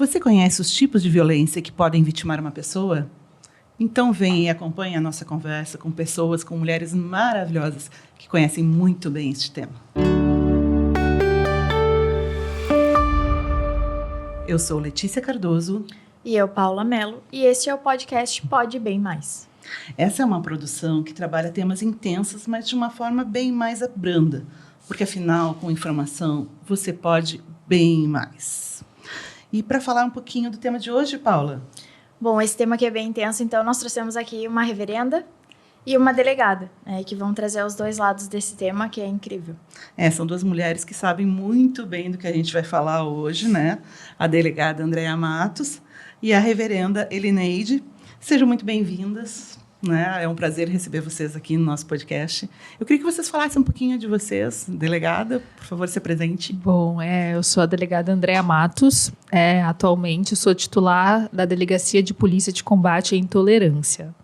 Você conhece os tipos de violência que podem vitimar uma pessoa? Então vem e acompanhe a nossa conversa com pessoas, com mulheres maravilhosas que conhecem muito bem este tema. Eu sou Letícia Cardoso. E eu, Paula Mello. E este é o podcast Pode Bem Mais. Essa é uma produção que trabalha temas intensos, mas de uma forma bem mais branda. Porque, afinal, com informação, você pode bem mais. E para falar um pouquinho do tema de hoje, Paula? Bom, esse tema aqui é bem intenso, então nós trouxemos aqui uma reverenda e uma delegada, que vão trazer os dois lados desse tema, que é incrível. São duas mulheres que sabem muito bem do que a gente vai falar hoje, né? A delegada Andréa Matos e a reverenda Elineide. Sejam muito bem-vindas, né? É um prazer receber vocês aqui no nosso podcast. Eu queria que vocês falassem um pouquinho de vocês. Delegada, por favor, se apresente. Bom, eu sou a delegada Andréa Matos. Atualmente, eu sou titular da Delegacia de Polícia de Combate à Intolerância.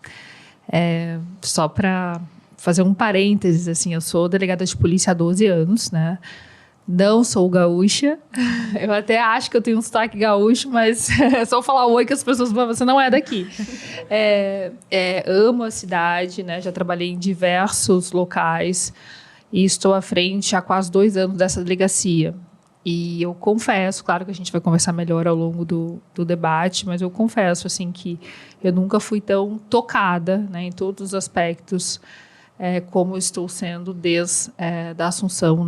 Só para fazer um parênteses, assim, eu sou delegada de polícia há 12 anos, né? Não sou gaúcha. Eu até acho que eu tenho um sotaque gaúcho, mas é só falar oi que as pessoas vão, você não é daqui. Amo a cidade, né? Já trabalhei em diversos locais e estou à frente há quase 2 anos dessa delegacia. E eu confesso, claro que a gente vai conversar melhor ao longo do debate, mas eu confesso assim, que eu nunca fui tão tocada, né, em todos os aspectos como estou sendo desde da assunção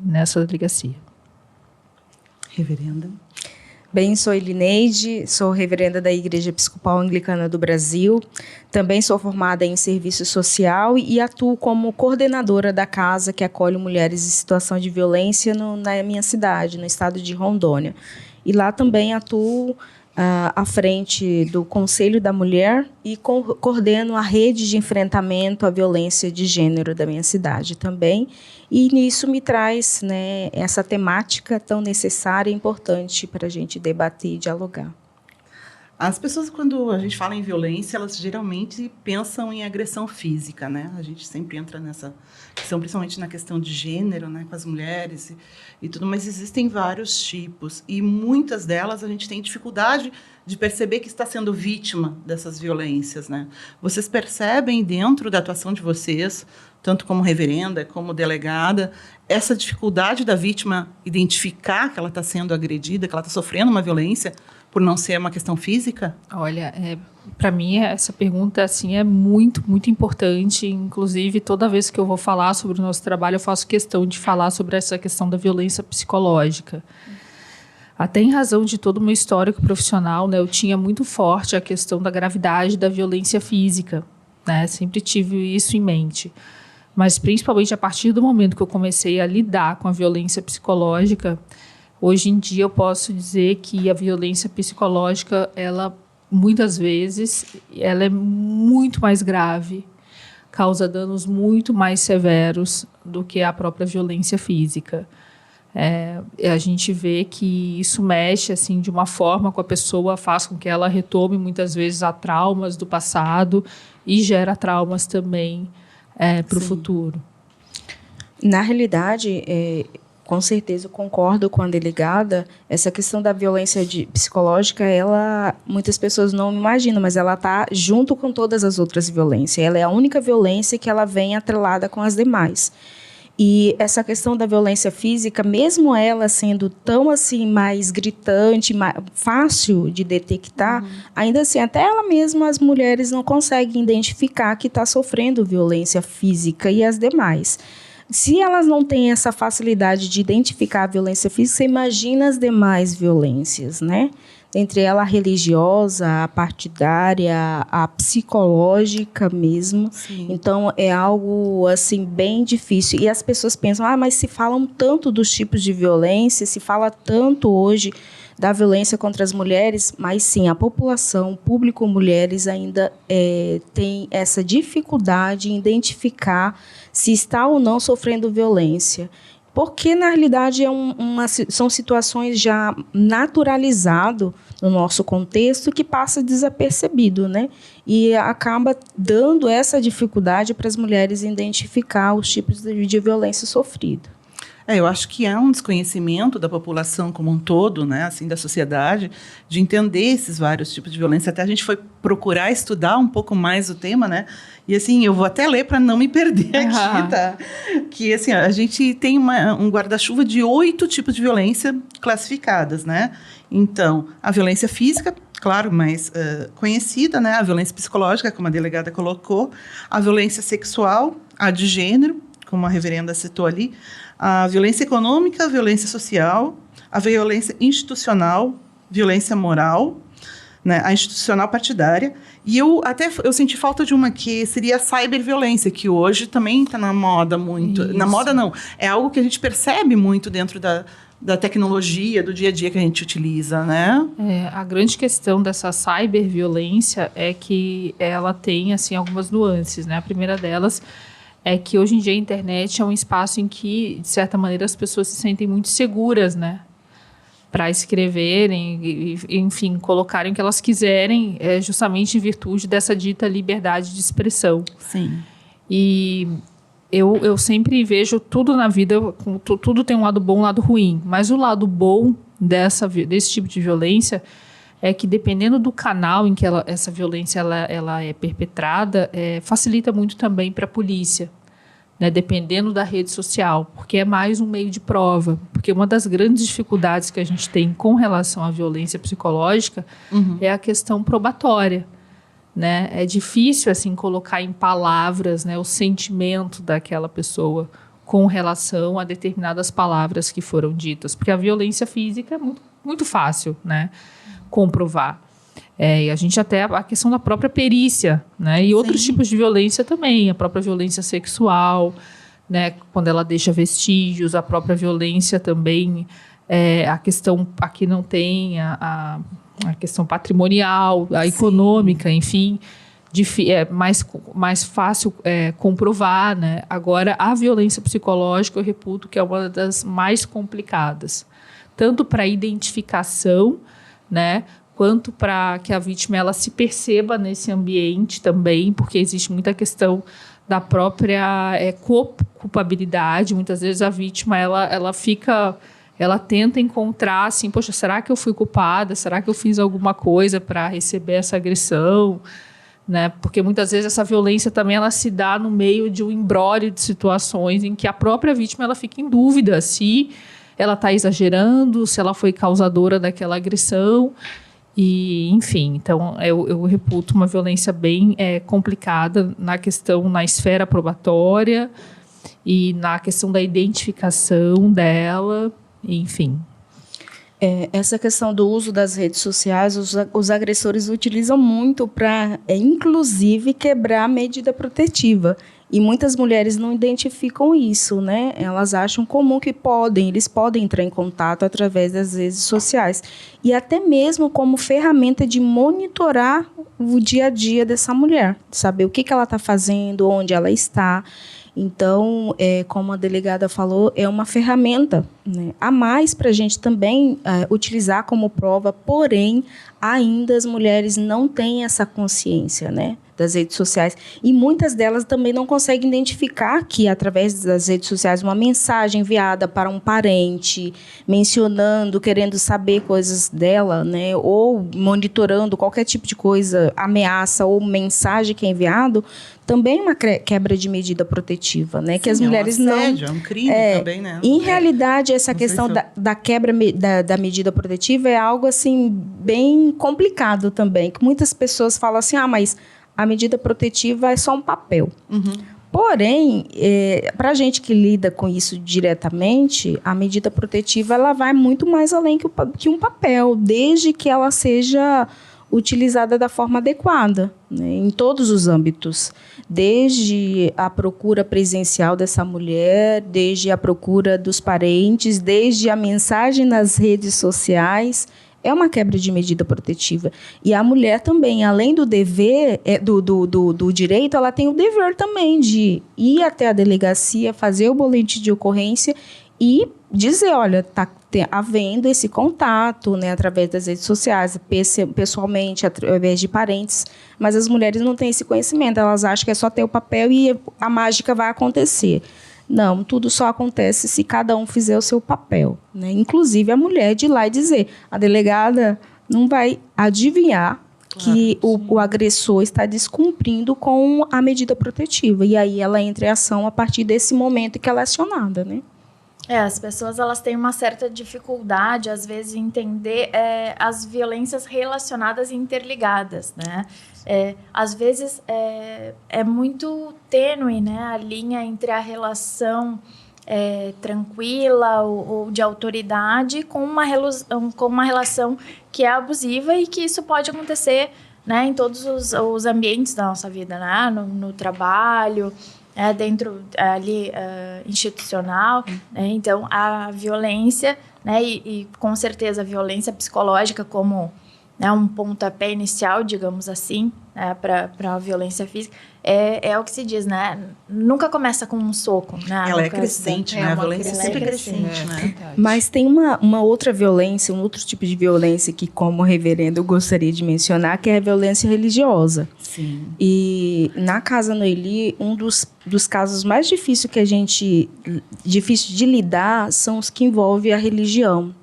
nessa delegacia. Reverenda. Bem, sou Elineide, sou reverenda da Igreja Episcopal Anglicana do Brasil. Também sou formada em serviço social e atuo como coordenadora da casa que acolhe mulheres em situação de violência na minha cidade, no estado de Rondônia. E lá também atuo à frente do Conselho da Mulher e coordeno a rede de enfrentamento à violência de gênero da minha cidade também. E nisso me traz, né, essa temática tão necessária e importante para a gente debater e dialogar. As pessoas, quando a gente fala em violência, elas geralmente pensam em agressão física, né? A gente sempre entra nessa questão, principalmente na questão de gênero, né, com as mulheres e tudo, mas existem vários tipos e muitas delas a gente tem dificuldade de perceber que está sendo vítima dessas violências, né? Vocês percebem dentro da atuação de vocês, tanto como reverenda, como delegada, essa dificuldade da vítima identificar que ela está sendo agredida, que ela está sofrendo uma violência por não ser uma questão física? Olha, para mim essa pergunta assim, é muito, muito importante. Inclusive, toda vez que eu vou falar sobre o nosso trabalho, eu faço questão de falar sobre essa questão da violência psicológica. Até em razão de todo o meu histórico profissional, né, eu tinha muito forte a questão da gravidade da violência física, né? Sempre tive isso em mente. Mas, principalmente, a partir do momento que eu comecei a lidar com a violência psicológica, hoje em dia eu posso dizer que a violência psicológica, ela, muitas vezes, ela é muito mais grave, causa danos muito mais severos do que a própria violência física. A gente vê que isso mexe assim, de uma forma com a pessoa, faz com que ela retome muitas vezes a traumas do passado e gera traumas também para o futuro. Na realidade, com certeza eu concordo com a delegada. Essa questão da violência psicológica, muitas pessoas não imaginam, mas ela está junto com todas as outras violências. Ela é a única violência que ela vem atrelada com as demais. E essa questão da violência física, mesmo ela sendo tão assim, mais gritante, mais fácil de detectar, ainda assim, até ela mesma, as mulheres não conseguem identificar que está sofrendo violência física e as demais. Se elas não têm essa facilidade de identificar a violência física, você imagina as demais violências, né? Entre ela a religiosa, a partidária, a psicológica mesmo. Sim. Então, é algo assim, bem difícil. E as pessoas pensam, mas se falam tanto dos tipos de violência, se fala tanto hoje da violência contra as mulheres, mas sim, a população, o público mulheres ainda tem essa dificuldade em identificar se está ou não sofrendo violência. Porque, na realidade, são situações já naturalizadas no nosso contexto que passa desapercebido, né? E acaba dando essa dificuldade para as mulheres identificar os tipos de violência sofrida. Eu acho que há um desconhecimento da população como um todo, né, assim, da sociedade, de entender esses vários tipos de violência. Até a gente foi procurar estudar um pouco mais o tema, né? E assim, eu vou até ler para não me perder aqui, tá? Que assim, a gente tem um guarda-chuva de 8 tipos de violência classificadas, né? Então, a violência física, claro, mais conhecida, né? A violência psicológica, como a delegada colocou, a violência sexual, a de gênero, como a reverenda citou ali, a violência econômica, a violência social, a violência institucional, violência moral, né, a institucional partidária. E eu senti falta de uma que seria a cyberviolência, que hoje também está na moda muito. Isso. Na moda não, é algo que a gente percebe muito dentro da tecnologia, do dia a dia que a gente utiliza, né? A grande questão dessa cyberviolência é que ela tem assim, algumas nuances, né? A primeira delas é que hoje em dia a internet é um espaço em que, de certa maneira, as pessoas se sentem muito seguras, né? Para escreverem e, enfim, colocarem o que elas quiserem, justamente em virtude dessa dita liberdade de expressão. Sim. E eu sempre vejo tudo na vida, tudo tem um lado bom e um lado ruim, mas o lado bom desse tipo de violência é que, dependendo do canal em que essa violência ela é perpetrada, facilita muito também para a polícia, né, dependendo da rede social, porque é mais um meio de prova. Porque uma das grandes dificuldades que a gente tem com relação à violência psicológica é a questão probatória. Né? É difícil assim, colocar em palavras, né, o sentimento daquela pessoa com relação a determinadas palavras que foram ditas, porque a violência física é muito, muito fácil, né, comprovar. E a gente até a questão da própria perícia, né, e outros tipos de violência também, a própria violência sexual, né, quando ela deixa vestígios, a própria violência também, a questão aqui não tem a questão patrimonial, a econômica, enfim, é mais fácil comprovar, né? Agora, a violência psicológica, eu reputo que é uma das mais complicadas, tanto para a identificação, né, quanto para que a vítima ela se perceba nesse ambiente também, porque existe muita questão da própria culpabilidade. Muitas vezes a vítima ela tenta encontrar, assim, poxa, será que eu fui culpada? Será que eu fiz alguma coisa para receber essa agressão? Né? Porque muitas vezes essa violência também ela se dá no meio de um imbróglio de situações em que a própria vítima ela fica em dúvida se ela está exagerando, se ela foi causadora daquela agressão. E, enfim, então eu reputo uma violência bem complicada na esfera probatória e na questão da identificação dela. Enfim. Essa questão do uso das redes sociais, os agressores utilizam muito para, inclusive, quebrar a medida protetiva. E muitas mulheres não identificam isso, né? Elas acham comum que eles podem entrar em contato através das redes sociais. E até mesmo como ferramenta de monitorar o dia a dia dessa mulher. Saber o que ela está fazendo, onde ela está. Então, como a delegada falou, é uma ferramenta, né, a mais para a gente também utilizar como prova, porém, ainda as mulheres não têm essa consciência, né, das redes sociais. E muitas delas também não conseguem identificar que, através das redes sociais, uma mensagem enviada para um parente, mencionando, querendo saber coisas dela, né, ou monitorando qualquer tipo de coisa, ameaça ou mensagem que é enviado, também é uma quebra de medida protetiva, né? Sim, que as mulheres um assédio, não... É um crime também, né? Em realidade, essa questão da quebra da medida protetiva é algo, assim, bem complicado também, que muitas pessoas falam assim, mas a medida protetiva é só um papel. Uhum. Porém, para a gente que lida com isso diretamente, a medida protetiva ela vai muito mais além que um papel, desde que ela seja utilizada da forma adequada, né, em todos os âmbitos, desde a procura presencial dessa mulher, desde a procura dos parentes, desde a mensagem nas redes sociais, é uma quebra de medida protetiva. E a mulher também, além do dever, do direito, ela tem o dever também de ir até a delegacia, fazer o boletim de ocorrência e dizer, olha, está havendo esse contato, né, através das redes sociais, pessoalmente, através de parentes, mas as mulheres não têm esse conhecimento, elas acham que é só ter o papel e a mágica vai acontecer. Não, tudo só acontece se cada um fizer o seu papel, né? Inclusive a mulher de ir lá e dizer, a delegada não vai adivinhar que o agressor está descumprindo com a medida protetiva. E aí ela entra em ação a partir desse momento que ela é acionada, né? As pessoas elas têm uma certa dificuldade, às vezes, em entender as violências relacionadas e interligadas, né? Às vezes, é muito tênue, né, a linha entre a relação tranquila ou de autoridade com uma relação que é abusiva e que isso pode acontecer, né, em todos os ambientes da nossa vida, né? No trabalho, dentro ali institucional, né? Então a violência, né, e com certeza a violência psicológica como, né, um pontapé inicial, digamos assim, né, para a violência física, é o que se diz, né? Nunca começa com um soco, né? Ela é crescente, né? A violência é sempre crescente, né? Mas tem uma outra violência, um outro tipo de violência que, como reverendo, eu gostaria de mencionar, que é a violência religiosa. Sim. E na Casa Noeli, um dos casos mais difíceis difícil de lidar são os que envolvem a religião.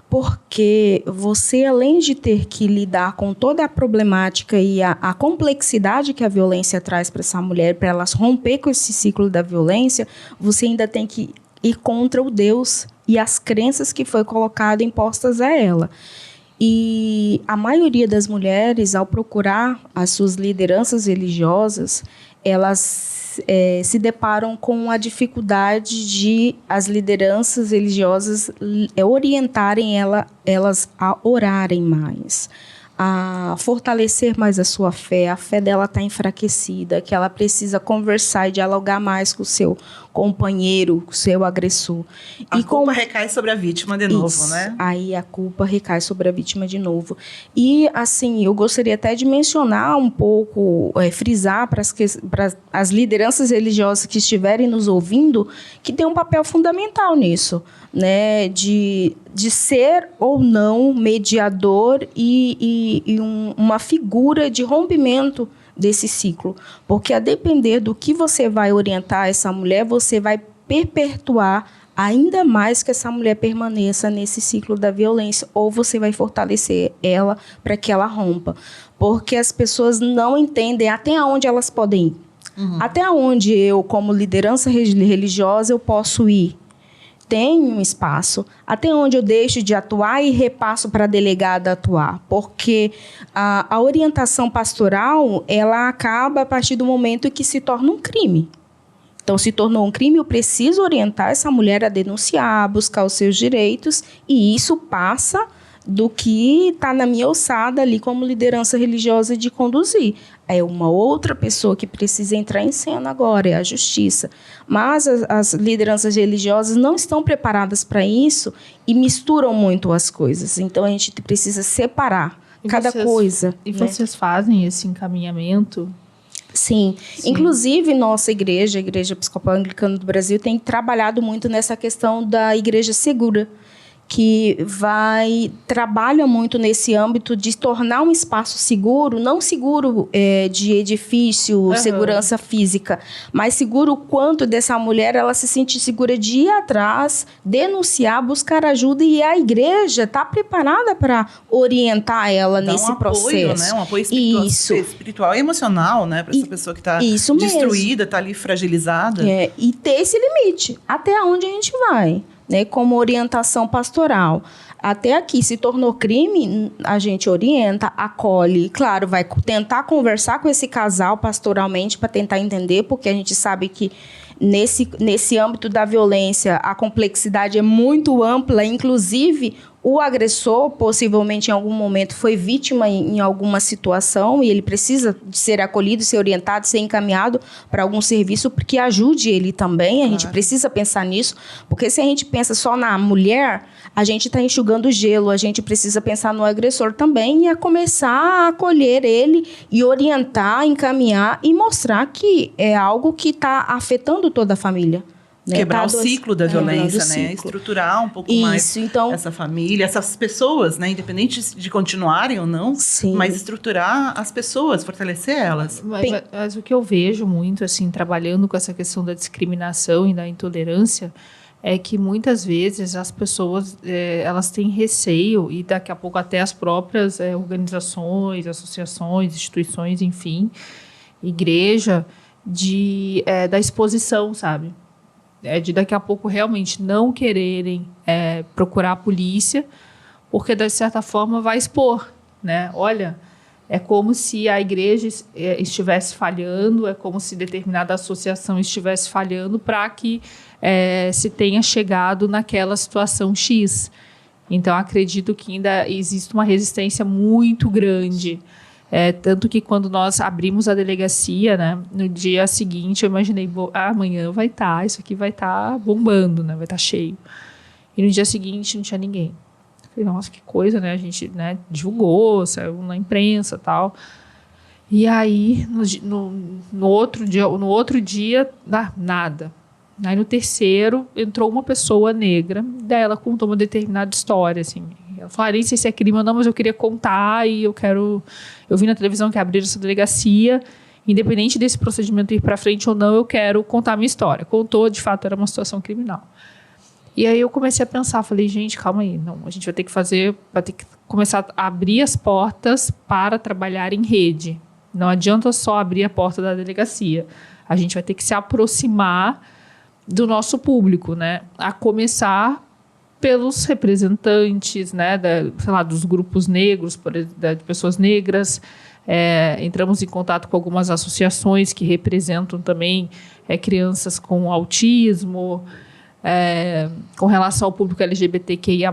Porque você, além de ter que lidar com toda a problemática e a complexidade que a violência traz para essa mulher, para ela romper com esse ciclo da violência, você ainda tem que ir contra o Deus e as crenças que foi colocado impostas a ela. E a maioria das mulheres, ao procurar as suas lideranças religiosas, elas se deparam com a dificuldade de as lideranças religiosas orientarem elas a orarem mais, a fortalecer mais a sua fé. A fé dela está enfraquecida, que ela precisa conversar e dialogar mais com o seu companheiro, com o seu agressor. A culpa recai sobre a vítima de novo, né? Aí a culpa recai sobre a vítima de novo. E, assim, eu gostaria até de mencionar um pouco, frisar para as lideranças religiosas que estiverem nos ouvindo, que tem um papel fundamental nisso, né? De ser ou não mediador e uma figura de rompimento desse ciclo. Porque, a depender do que você vai orientar essa mulher, você vai perpetuar ainda mais que essa mulher permaneça nesse ciclo da violência, ou você vai fortalecer ela para que ela rompa. Porque as pessoas não entendem até onde elas podem ir. Uhum. Até onde eu, como liderança religiosa, eu posso ir. Tem um espaço. Até onde eu deixo de atuar e repasso para a delegada atuar. Porque a orientação pastoral, ela acaba a partir do momento que se torna um crime. Então, se tornou um crime, eu preciso orientar essa mulher a denunciar, a buscar os seus direitos, e isso passa do que está na minha alçada ali como liderança religiosa de conduzir. É uma outra pessoa que precisa entrar em cena agora, é a justiça. Mas as lideranças religiosas não estão preparadas para isso e misturam muito as coisas. Então, a gente precisa separar cada coisa. E vocês fazem esse encaminhamento? Sim. Inclusive, nossa igreja, a Igreja Episcopal Anglicana do Brasil, tem trabalhado muito nessa questão da igreja segura, que trabalha muito nesse âmbito de tornar um espaço seguro, não seguro de edifício, segurança física, mas seguro o quanto dessa mulher ela se sente segura de ir atrás, denunciar, buscar ajuda, e a igreja está preparada para orientar ela nesse processo. Né? Um apoio espiritual e emocional, né? Para essa pessoa que está destruída, está ali fragilizada. E ter esse limite, até onde a gente vai. Né, como orientação pastoral. Até aqui, se tornou crime, a gente orienta, acolhe. Claro, vai tentar conversar com esse casal pastoralmente para tentar entender, porque a gente sabe que nesse âmbito da violência a complexidade é muito ampla, inclusive o agressor possivelmente em algum momento foi vítima em alguma situação e ele precisa de ser acolhido, ser orientado, ser encaminhado para algum serviço que ajude ele também. A gente precisa pensar nisso, porque se a gente pensa só na mulher, a gente está enxugando gelo. A gente precisa pensar no agressor também e começar a acolher ele e orientar, encaminhar e mostrar que é algo que está afetando toda a família. né? Quebrar o ciclo da violência, o né? ciclo. Estruturar um pouco Isso, mais então, essa família, essas pessoas, né? Independente de continuarem ou não, sim. mas estruturar as pessoas, fortalecer elas. Mas o que eu vejo muito, assim, trabalhando com essa questão da discriminação e da intolerância, é que muitas vezes as pessoas, elas têm receio, e daqui a pouco até as próprias organizações, associações, instituições, enfim, igreja, da exposição, sabe? De daqui a pouco realmente não quererem procurar a polícia, porque de certa forma vai expor, né? Olha, é como se a igreja estivesse falhando, é como se determinada associação estivesse falhando para que se tenha chegado naquela situação X. Então, acredito que ainda existe uma resistência muito grande. Tanto que quando nós abrimos a delegacia, né, no dia seguinte, eu imaginei, amanhã vai estar, isso aqui vai estar bombando, né, vai estar cheio. E no dia seguinte não tinha ninguém. Eu falei, nossa, que coisa, né? A gente, né, divulgou, saiu na imprensa e tal. E aí, no outro dia, nada. Aí no terceiro, entrou uma pessoa negra, daí ela contou uma determinada história, assim. Ela falou, nem sei se é crime ou não, mas eu queria contar e eu vi na televisão que abriram essa delegacia, independente desse procedimento ir para frente ou não, eu quero contar a minha história. Contou, de fato, era uma situação criminal. E aí eu comecei a pensar, falei, gente, calma aí, não, a gente vai ter que começar a abrir as portas para trabalhar em rede. Não adianta só abrir a porta da delegacia. A gente vai ter que se aproximar do nosso público, né? A começar pelos representantes, né, dos grupos negros, de pessoas negras. Entramos em contato com algumas associações que representam também crianças com autismo. Com relação ao público LGBTQIA+,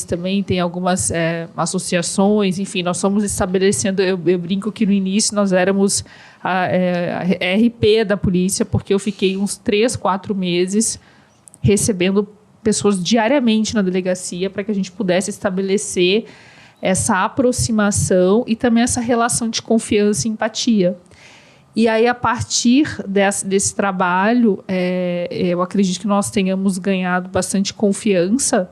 também tem algumas associações. Enfim, nós fomos estabelecendo, eu brinco que no início nós éramos a RP da polícia, porque eu fiquei uns 3, 4 meses recebendo pessoas diariamente na delegacia para que a gente pudesse estabelecer essa aproximação e também essa relação de confiança e empatia. E aí, a partir desse trabalho, eu acredito que nós tenhamos ganhado bastante confiança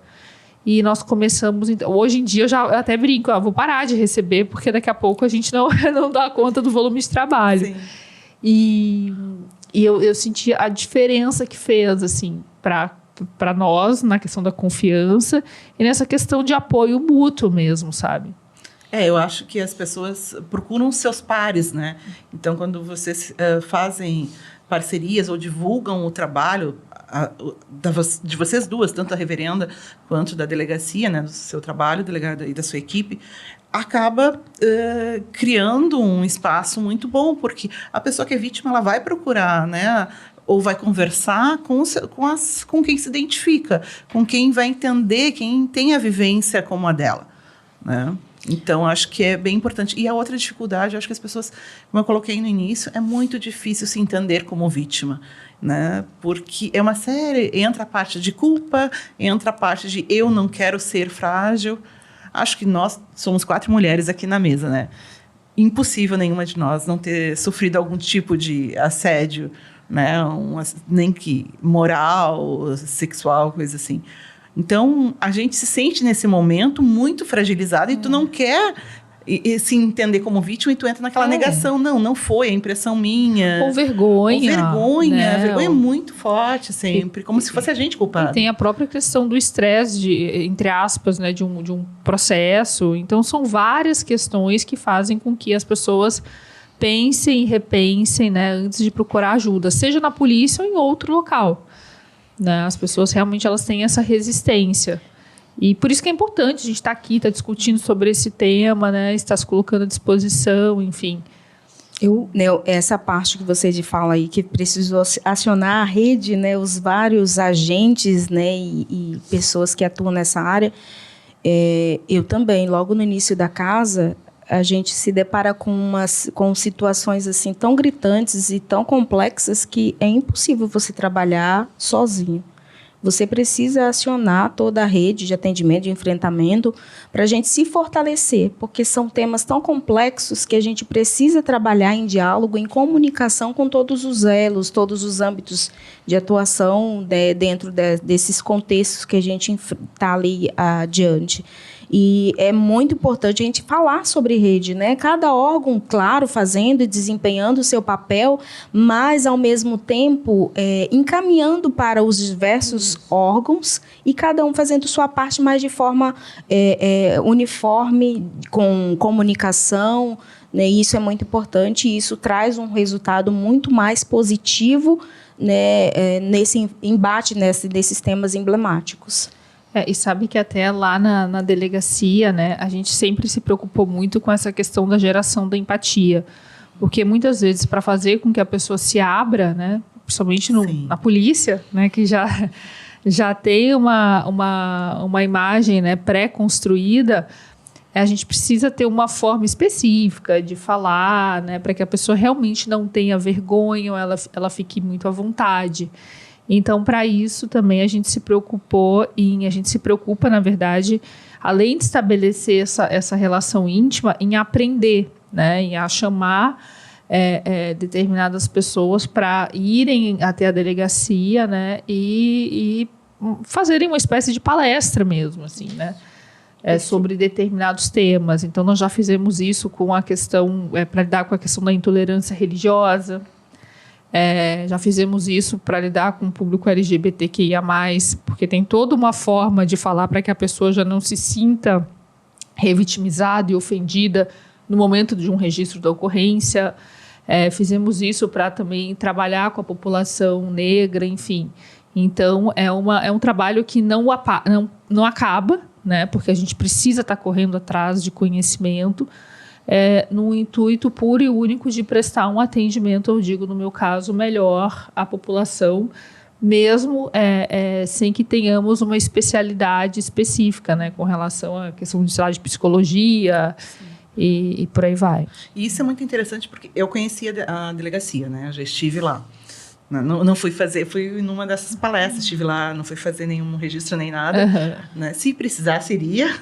e nós começamos... Hoje em dia, eu até brinco, vou parar de receber, porque daqui a pouco a gente não dá conta do volume de trabalho. Sim. E eu senti a diferença que fez, assim, para nós, na questão da confiança e nessa questão de apoio mútuo mesmo, sabe? Eu acho que as pessoas procuram seus pares, né? Então, quando vocês fazem parcerias ou divulgam o trabalho de vocês duas, tanto a reverenda quanto da delegacia, né, do seu trabalho, delegada, e da sua equipe, acaba criando um espaço muito bom, porque a pessoa que é vítima, ela vai procurar, né, ou vai conversar com quem se identifica, com quem vai entender, quem tem a vivência como a dela, né? Então, acho que é bem importante. E a outra dificuldade, acho que as pessoas, como eu coloquei no início, é muito difícil se entender como vítima, né? Porque é uma série, entra a parte de culpa, entra a parte de eu não quero ser frágil. Acho que nós somos 4 mulheres aqui na mesa, né? Impossível nenhuma de nós não ter sofrido algum tipo de assédio, né? Nem que moral, sexual, coisa assim. Então, a gente se sente nesse momento muito fragilizado e tu não quer se entender como vítima e tu entra naquela negação. Não foi, a impressão minha. Ou vergonha. Né? A vergonha é muito forte sempre, como se fosse a gente culpada. Tem a própria questão do estresse, entre aspas, né, de um processo. Então, são várias questões que fazem com que as pessoas pensem e repensem, né, antes de procurar ajuda, seja na polícia ou em outro local. Né? As pessoas realmente elas têm essa resistência. E por isso que é importante a gente estar aqui, estar discutindo sobre esse tema, né? Estar se colocando à disposição, enfim. Essa parte que você fala aí, que precisou acionar a rede, né? Os vários agentes, né? E pessoas que atuam nessa área. Eu também, logo no início da casa, a gente se depara com situações assim tão gritantes e tão complexas que é impossível você trabalhar sozinho. você precisa acionar toda a rede de atendimento, de enfrentamento, para a gente se fortalecer, porque são temas tão complexos que a gente precisa trabalhar em diálogo, em comunicação com todos os elos, todos os âmbitos de atuação dentro desses contextos que a gente está ali adiante. E é muito importante a gente falar sobre rede, né? Cada órgão, claro, fazendo e desempenhando o seu papel, mas, ao mesmo tempo, encaminhando para os diversos órgãos e cada um fazendo sua parte, mas de forma uniforme, com comunicação, né? Isso é muito importante e isso traz um resultado muito mais positivo, né, nesse embate desses temas emblemáticos. E sabe que até lá na delegacia, né, a gente sempre se preocupou muito com essa questão da geração da empatia. Porque muitas vezes, para fazer com que a pessoa se abra, né, principalmente na polícia, né, que já tem uma imagem, né, pré-construída, a gente precisa ter uma forma específica de falar, né, para que a pessoa realmente não tenha vergonha, ou ela fique muito à vontade. Então, para isso também a gente se preocupa, na verdade, além de estabelecer essa relação íntima, em aprender, né, em chamar determinadas pessoas para irem até a delegacia, né, e fazerem uma espécie de palestra mesmo, assim, né, sobre determinados temas. Então, nós já fizemos isso com a questão, para lidar com a questão da intolerância religiosa. Já fizemos isso para lidar com o público LGBTQIA+, porque tem toda uma forma de falar para que a pessoa já não se sinta revitimizada e ofendida no momento de um registro da ocorrência. Fizemos isso para também trabalhar com a população negra, enfim. Então, é um trabalho que não acaba, né, porque a gente precisa estar correndo atrás de conhecimento, no intuito puro e único de prestar um atendimento, eu digo, no meu caso, melhor à população, mesmo sem que tenhamos uma especialidade específica, né, com relação à questão de psicologia e por aí vai. E isso é muito interessante porque eu conhecia a delegacia, né, eu já estive lá. Não fui fazer, fui numa dessas palestras, estive lá, não fui fazer nenhum registro nem nada. Né, se precisasse, iria,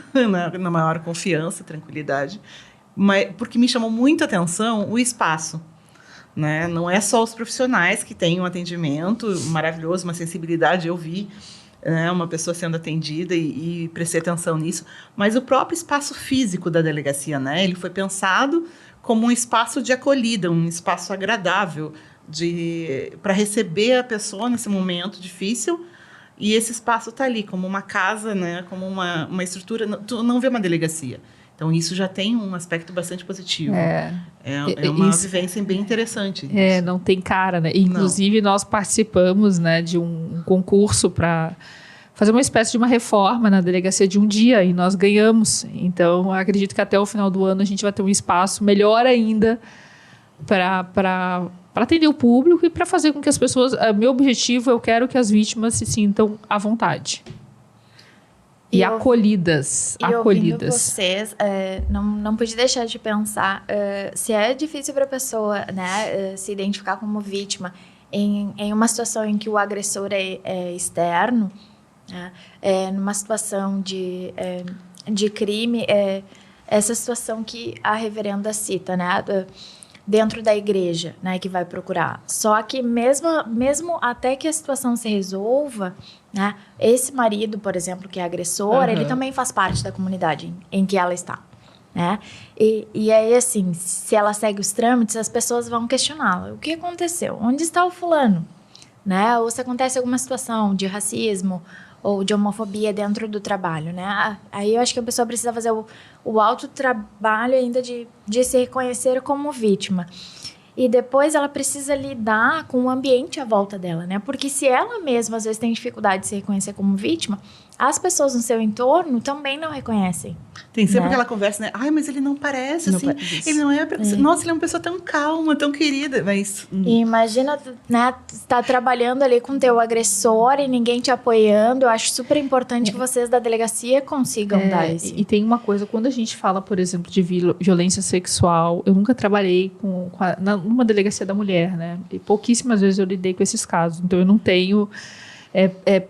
na maior confiança, tranquilidade. Mas, porque me chamou muito a atenção o espaço, né? Não é só os profissionais que têm um atendimento maravilhoso, uma sensibilidade, eu vi, né, uma pessoa sendo atendida e prestei atenção nisso, mas o próprio espaço físico da delegacia, né? Ele foi pensado como um espaço de acolhida, um espaço agradável para receber a pessoa nesse momento difícil, e esse espaço está ali como uma casa, né? Como uma estrutura. Tu não vê uma delegacia. Então, isso já tem um aspecto bastante positivo. É uma vivência bem interessante. Não tem cara, né? Inclusive, nós participamos, né, de um concurso para fazer uma espécie de uma reforma na delegacia de um dia, e nós ganhamos. Então, acredito que até o final do ano a gente vai ter um espaço melhor ainda para atender o público e para fazer com que as pessoas... Meu objetivo, eu quero que as vítimas se sintam à vontade. E acolhidas. Ouvindo vocês, não pude deixar de pensar se é difícil para a pessoa, né, se identificar como vítima em uma situação em que o agressor é externo, né, numa situação de crime, essa situação que a reverenda cita, né, dentro da igreja, né, que vai procurar. Só que mesmo até que a situação se resolva, né, esse marido, por exemplo, que é agressor, ele também faz parte da comunidade em que ela está, né? E aí, assim, se ela segue os trâmites, as pessoas vão questioná-la. O que aconteceu? Onde está o fulano? Né? Ou se acontece alguma situação de racismo ou de homofobia dentro do trabalho, né? Aí eu acho que a pessoa precisa fazer o autotrabalho ainda de se reconhecer como vítima. E depois ela precisa lidar com o ambiente à volta dela, né? Porque se ela mesma, às vezes, tem dificuldade de se reconhecer como vítima, as pessoas no seu entorno também não reconhecem. Tem sempre aquela conversa, né? Ai, mas ele não parece assim. Ele não é... Nossa, ele é uma pessoa tão calma, tão querida. Mas... E imagina, né? Tá trabalhando ali com teu agressor e ninguém te apoiando. Eu acho super importante que vocês da delegacia consigam dar isso. E tem uma coisa, quando a gente fala, por exemplo, de violência sexual, eu nunca trabalhei numa delegacia da mulher, né? E pouquíssimas vezes eu lidei com esses casos. Então, eu não tenho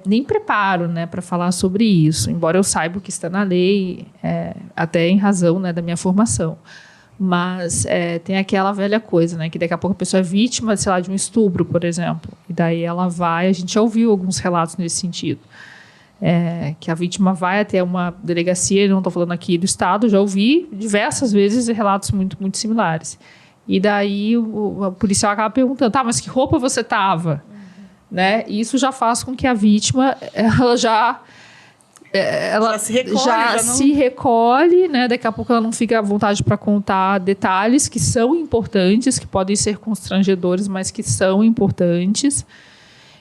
nem preparo, né, para falar sobre isso, embora eu saiba o que está na lei, até em razão, né, da minha formação. Mas tem aquela velha coisa, né, que daqui a pouco a pessoa é vítima, sei lá, de um estupro, por exemplo, e daí ela vai, a gente já ouviu alguns relatos nesse sentido, que a vítima vai até uma delegacia, não estou falando aqui do Estado, já ouvi diversas vezes relatos muito, muito similares. E daí o policial acaba perguntando, tá, mas que roupa você estava? Né? E isso já faz com que a vítima ela já se recolhe, né? Daqui a pouco ela não fica à vontade para contar detalhes que são importantes, que podem ser constrangedores, mas que são importantes.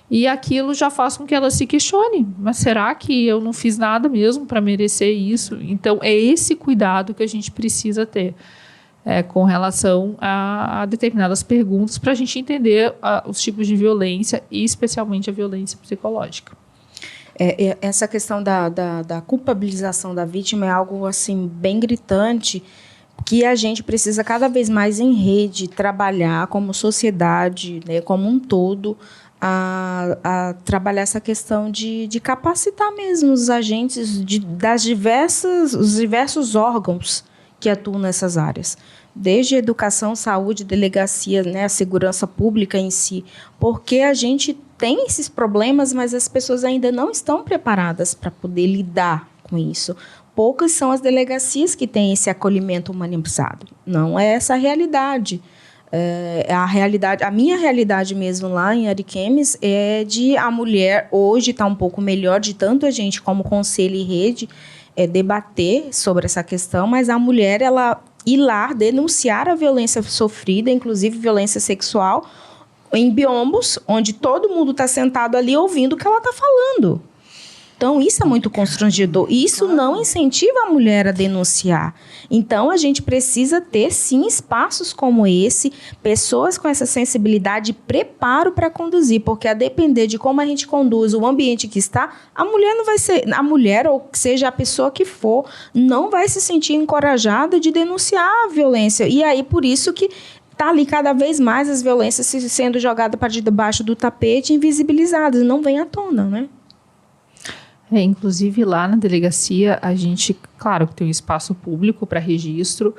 E aquilo já faz com que ela se questione. Mas será que eu não fiz nada mesmo para merecer isso? Então, é esse cuidado que a gente precisa ter com relação a determinadas perguntas para a gente entender os tipos de violência e especialmente a violência psicológica. Essa questão da culpabilização da vítima é algo assim, bem gritante, que a gente precisa cada vez mais em rede trabalhar como sociedade, né, como um todo, a trabalhar essa questão de capacitar mesmo os agentes os diversos órgãos que atuam nessas áreas, desde educação, saúde, delegacia, né, a segurança pública em si, porque a gente tem esses problemas, mas as pessoas ainda não estão preparadas para poder lidar com isso. Poucas são as delegacias que têm esse acolhimento humanizado. Não é essa a realidade. A minha realidade mesmo lá em Ariquemes é de a mulher hoje está um pouco melhor, de tanto a gente como conselho e rede debater sobre essa questão, mas a mulher ela ir lá denunciar a violência sofrida, inclusive violência sexual, em biombos, onde todo mundo está sentado ali ouvindo o que ela está falando. Então, isso é muito constrangedor. Isso não incentiva a mulher a denunciar. Então, a gente precisa ter, sim, espaços como esse, pessoas com essa sensibilidade e preparo para conduzir, porque a depender de como a gente conduz o ambiente que está, a mulher não vai ser, a mulher, ou que seja a pessoa que for, não vai se sentir encorajada de denunciar a violência. E aí, por isso que está ali cada vez mais as violências sendo jogadas para debaixo do tapete, invisibilizadas, não vem à tona, né? Inclusive lá na delegacia a gente, claro que tem um espaço público para registro,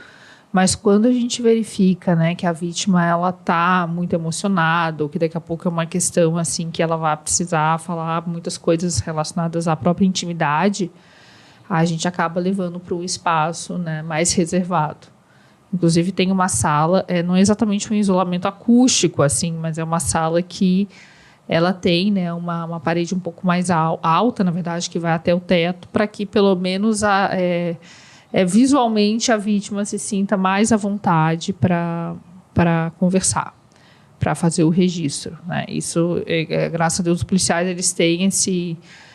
mas quando a gente verifica, né, que a vítima ela está muito emocionada, ou que daqui a pouco é uma questão assim que ela vai precisar falar muitas coisas relacionadas à própria intimidade, a gente acaba levando para um espaço, né, mais reservado. Inclusive tem uma sala, não é exatamente um isolamento acústico, assim, mas é uma sala que ela tem, né, uma parede um pouco mais alta, na verdade, que vai até o teto, para que pelo menos visualmente a vítima se sinta mais à vontade para conversar, para fazer o registro, né? Isso, graças a Deus, os policiais eles têm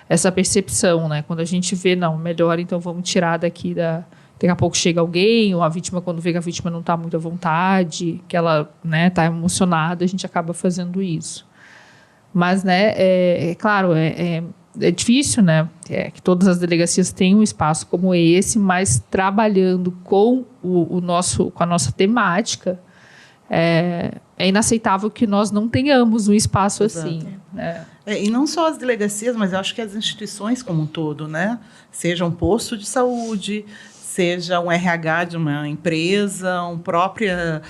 essa percepção, né? Quando a gente vê, não, melhor, então vamos tirar daqui daqui a pouco chega alguém, ou a vítima, quando vê que a vítima não está muito à vontade, que ela, né, está emocionada, a gente acaba fazendo isso. Mas, né, claro, é difícil, né, que todas as delegacias tenham um espaço como esse, mas trabalhando com com a nossa temática, é inaceitável que nós não tenhamos um espaço assim. Né? E não só as delegacias, mas eu acho que as instituições como um todo, né, seja um posto de saúde, seja um RH de uma empresa, uma própria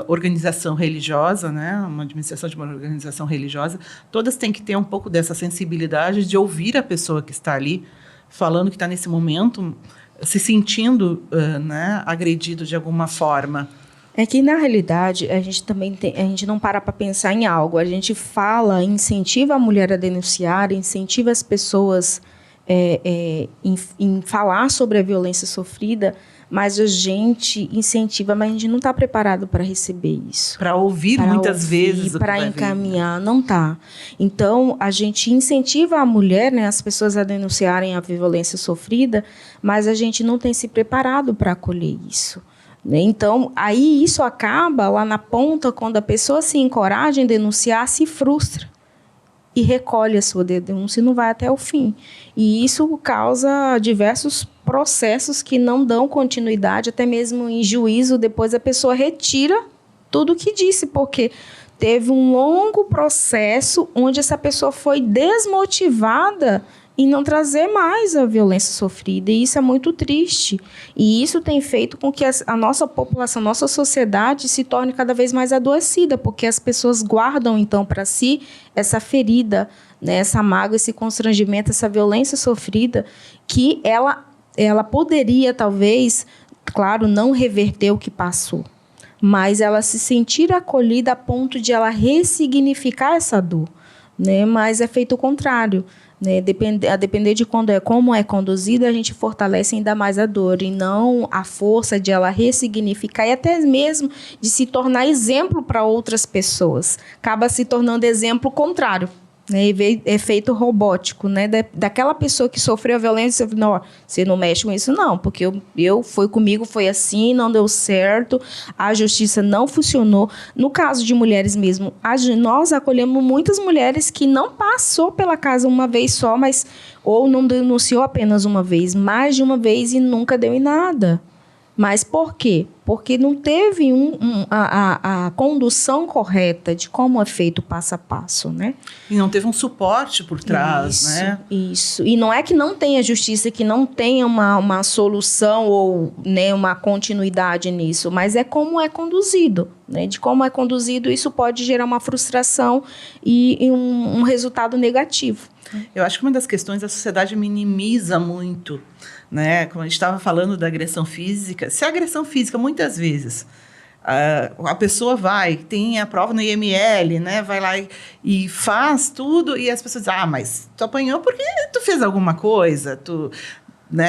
organização religiosa, né? Uma administração de uma organização religiosa, todas têm que ter um pouco dessa sensibilidade de ouvir a pessoa que está ali, falando que está nesse momento, se sentindo né, agredido de alguma forma. É que, na realidade, a gente não para pensar em algo. A gente fala, incentiva a mulher a denunciar, incentiva as pessoas em falar sobre a violência sofrida, mas a gente incentiva, mas a gente não está preparado para receber isso. Para ouvir muitas vezes. Para encaminhar, não está. Então, a gente incentiva a mulher, né, as pessoas a denunciarem a violência sofrida, mas a gente não tem se preparado para acolher isso. Então, aí isso acaba lá na ponta, quando a pessoa se encoraja em denunciar, se frustra e recolhe a sua denúncia e não vai até o fim. E isso causa diversos processos que não dão continuidade, até mesmo em juízo, depois a pessoa retira tudo o que disse, porque teve um longo processo onde essa pessoa foi desmotivada em não trazer mais a violência sofrida. E isso é muito triste. E isso tem feito com que a nossa população, a nossa sociedade se torne cada vez mais adoecida, porque as pessoas guardam, então, para si essa ferida, né, essa mágoa, esse constrangimento, essa violência sofrida, que ela poderia, talvez, claro, não reverter o que passou, mas ela se sentir acolhida a ponto de ela ressignificar essa dor, né? Mas é feito o contrário. Né? A depender de como é conduzida, a gente fortalece ainda mais a dor, e não a força de ela ressignificar e até mesmo de se tornar exemplo para outras pessoas. Acaba se tornando exemplo contrário. Né, efeito robótico, né, daquela pessoa que sofreu a violência. Não, você não mexe com isso, não, porque foi comigo, foi assim, não deu certo, a justiça não funcionou. No caso de mulheres mesmo, nós acolhemos muitas mulheres que não passou pela casa uma vez só, ou não denunciou apenas uma vez, mais de uma vez, e nunca deu em nada. Mas por quê? Porque não teve a condução correta de como é feito o passo a passo, né? E não teve um suporte por trás, né? Isso. E não é que não tenha justiça, que não tenha uma solução ou, né, uma continuidade nisso, mas é como é conduzido. Né? De como é conduzido, isso pode gerar uma frustração e um resultado negativo. Eu acho que uma das questões, a sociedade minimiza muito, né? Como a gente estava falando da agressão física, se a agressão física, muitas vezes, a pessoa tem a prova no IML, né? Vai lá e faz tudo, e as pessoas dizem, mas tu apanhou porque tu fez alguma coisa, tu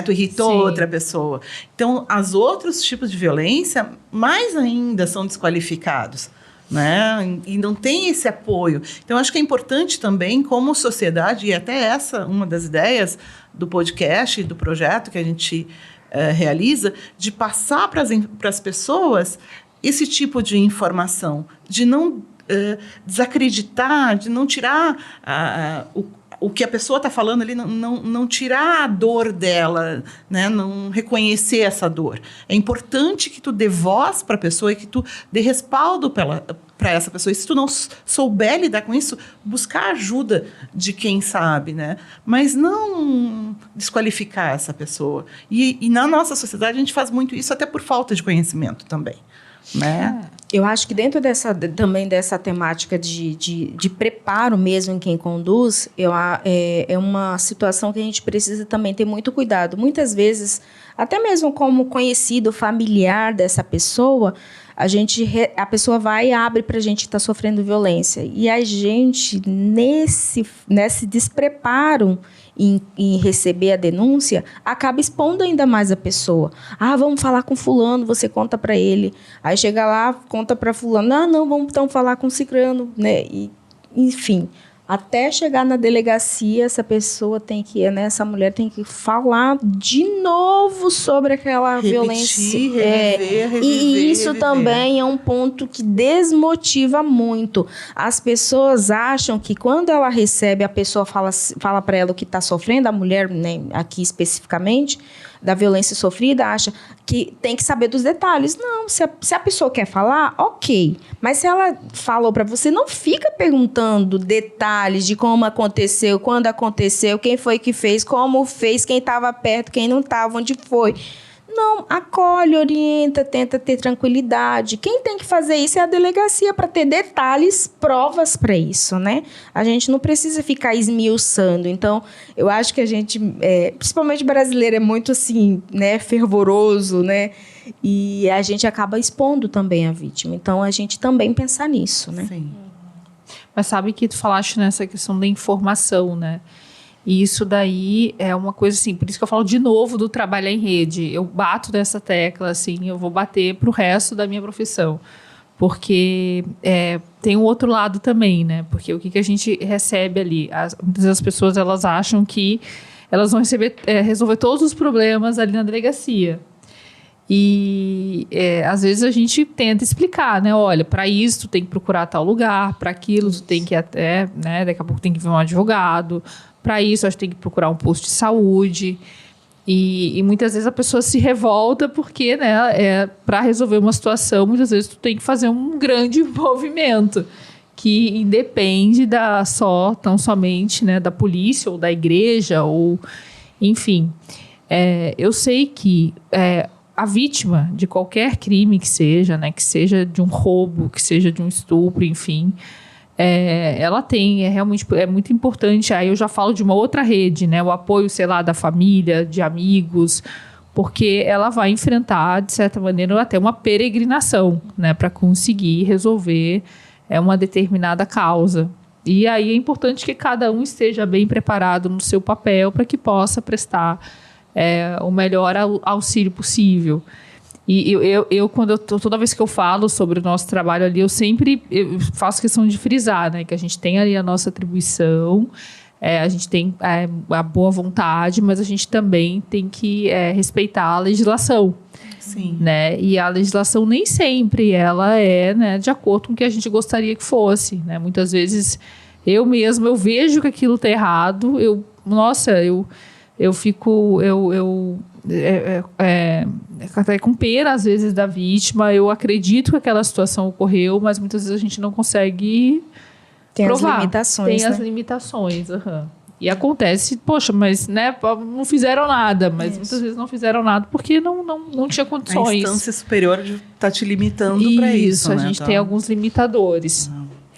irritou Sim. outra pessoa. Então, os outros tipos de violência, mais ainda, são desqualificados. Né? E não tem esse apoio. Então, acho que é importante também, como sociedade, e até essa, uma das ideias do podcast, do projeto que a gente realiza, de passar para as pessoas esse tipo de informação, de não desacreditar, de não tirar o que a pessoa está falando ali, não tirar a dor dela, né? Não reconhecer essa dor. É importante que tu dê voz para a pessoa e que tu dê respaldo para essa pessoa. E se tu não souber lidar com isso, buscar ajuda de quem sabe, né? Mas não desqualificar essa pessoa. E na nossa sociedade a gente faz muito isso até por falta de conhecimento também. Né? Eu acho que dentro também dessa temática de preparo mesmo em quem conduz, é uma situação que a gente precisa também ter muito cuidado. Muitas vezes, até mesmo como conhecido, familiar dessa pessoa, a pessoa vai e abre para a gente que está sofrendo violência. E a gente, nesse despreparo em receber a denúncia, acaba expondo ainda mais a pessoa. Vamos falar com fulano, você conta para ele. Aí chega lá, conta para fulano. Não, vamos então falar com ciclano, né? E, enfim, até chegar na delegacia, essa mulher tem que falar de novo sobre aquela violência. Reviver, e isso também é um ponto que desmotiva muito. As pessoas acham que quando ela recebe, a pessoa fala para ela o que está sofrendo, a mulher, né, aqui especificamente, da violência sofrida, acha que tem que saber dos detalhes. Não, se a pessoa quer falar, ok. Mas se ela falou para você, não fica perguntando detalhes de como aconteceu, quando aconteceu, quem foi que fez, como fez, quem estava perto, quem não estava, onde foi. Não, acolhe, orienta, tenta ter tranquilidade. Quem tem que fazer isso é a delegacia, para ter detalhes, provas para isso, né? A gente não precisa ficar esmiuçando. Então, eu acho que a gente, principalmente brasileiro, é muito assim, né, fervoroso, né? E a gente acaba expondo também a vítima. Então, a gente também pensar nisso, né? Sim. Mas sabe que tu falaste nessa questão da informação, né? E isso daí é uma coisa assim, por isso que eu falo de novo do trabalhar em rede. Eu bato nessa tecla, assim, eu vou bater para o resto da minha profissão. Porque tem um outro lado também, né? Porque o que a gente recebe ali? Muitas das pessoas, elas acham que elas vão resolver todos os problemas ali na delegacia. E às vezes a gente tenta explicar, né? Olha, para isso tu tem que procurar tal lugar, para aquilo tu tem que até, né? Daqui a pouco tem que ver um advogado. Para isso, acho que tem que procurar um posto de saúde. E muitas vezes a pessoa se revolta porque, né, para resolver uma situação, muitas vezes tu tem que fazer um grande movimento. que independe tão somente, né, da polícia ou da igreja, ou enfim. Eu sei que a vítima de qualquer crime que seja, né, que seja de um roubo, que seja de um estupro, enfim, ela tem, realmente muito importante. Aí eu já falo de uma outra rede, né, o apoio, sei lá, da família, de amigos, porque ela vai enfrentar, de certa maneira, até uma peregrinação, né, para conseguir resolver uma determinada causa. E aí é importante que cada um esteja bem preparado no seu papel para que possa prestar o melhor auxílio possível. E toda vez que eu falo sobre o nosso trabalho ali, eu faço questão de frisar, né, que a gente tem ali a nossa atribuição, a gente tem a boa vontade, mas a gente também tem que respeitar a legislação. Sim. Né? E a legislação nem sempre ela né, de acordo com o que a gente gostaria que fosse. Né? Muitas vezes eu vejo que aquilo está errado, eu fico até com pena às vezes da vítima, eu acredito que aquela situação ocorreu, mas muitas vezes a gente não consegue provar. As limitações, Tem as limitações, E acontece, poxa, mas né, não fizeram nada, mas muitas vezes não fizeram nada porque não tinha condições. A instância superior está te limitando para isso, a né? gente tem alguns limitadores.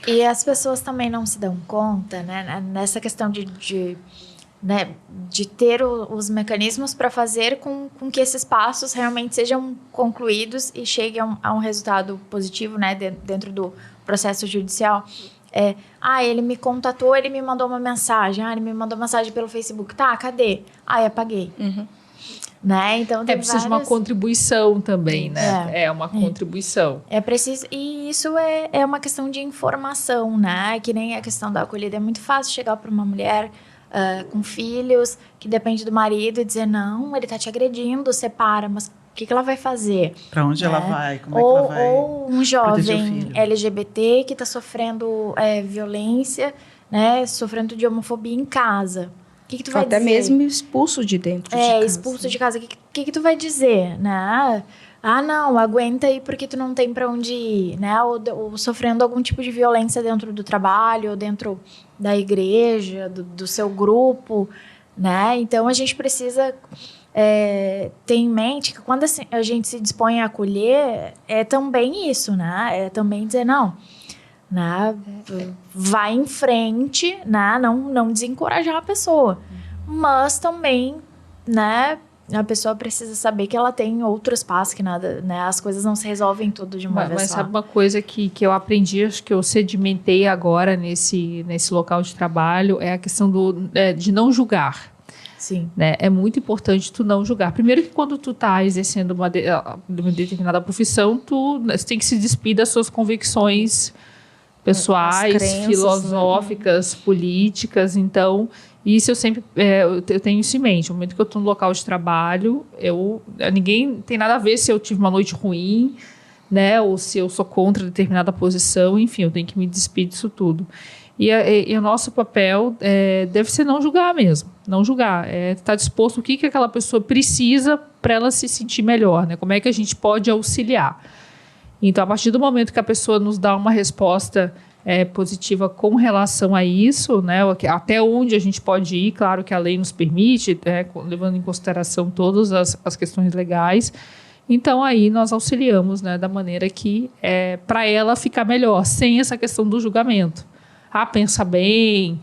E as pessoas também não se dão conta, né, nessa questão de ter os mecanismos para fazer com que esses passos realmente sejam concluídos e cheguem a um resultado positivo, né, dentro do processo judicial. Ele me contatou, ele me mandou uma mensagem. Ele me mandou mensagem pelo Facebook. Tá, cadê? Apaguei. Uhum. Né? Então, precisa de uma contribuição também, né? Uma contribuição. É preciso... E isso é uma questão de informação, né? Que nem a questão da acolhida. É muito fácil chegar para uma mulher com filhos, que depende do marido, e dizer, não, ele tá te agredindo, separa, mas... O que ela vai fazer? Para onde ela vai? Como é que ela vai? Ou um jovem LGBT que está sofrendo violência, né? Sofrendo de homofobia em casa. O que tu vai dizer? Até mesmo expulso de dentro de casa. Expulso de casa. O que tu vai dizer, né? Não, aguenta aí porque tu não tem para onde ir, né? Ou sofrendo algum tipo de violência dentro do trabalho, ou dentro da igreja, do seu grupo, né? Então, a gente precisa... ter em mente que quando a gente se dispõe a acolher, é também isso, né? É também dizer, não, né? Vai em frente, né? Não desencorajar a pessoa. Mas também, né? A pessoa precisa saber que ela tem outros passos, que nada, né? As coisas não se resolvem tudo de uma vez mas só. Sabe uma coisa que eu aprendi, acho que eu sedimentei agora nesse local de trabalho, é a questão de não julgar. Sim. Né? É muito importante tu não julgar. Primeiro que quando tu tá exercendo uma determinada profissão, você tem que se despir das suas convicções pessoais, crenças, filosóficas, políticas. Então, isso eu sempre eu tenho isso em mente. No momento que eu estou no local de trabalho, ninguém tem nada a ver se eu tive uma noite ruim, né? Ou se eu sou contra determinada posição. Enfim, eu tenho que me despir disso tudo. E o nosso papel deve ser não julgar mesmo. Não julgar. Estar disposto o que aquela pessoa precisa para ela se sentir melhor, né? Como é que a gente pode auxiliar. Então, a partir do momento que a pessoa nos dá uma resposta positiva com relação a isso, né? Até onde a gente pode ir, claro que a lei nos permite, levando em consideração todas as questões legais. Então, aí nós auxiliamos, né, da maneira que para ela ficar melhor, sem essa questão do julgamento. Pensa bem,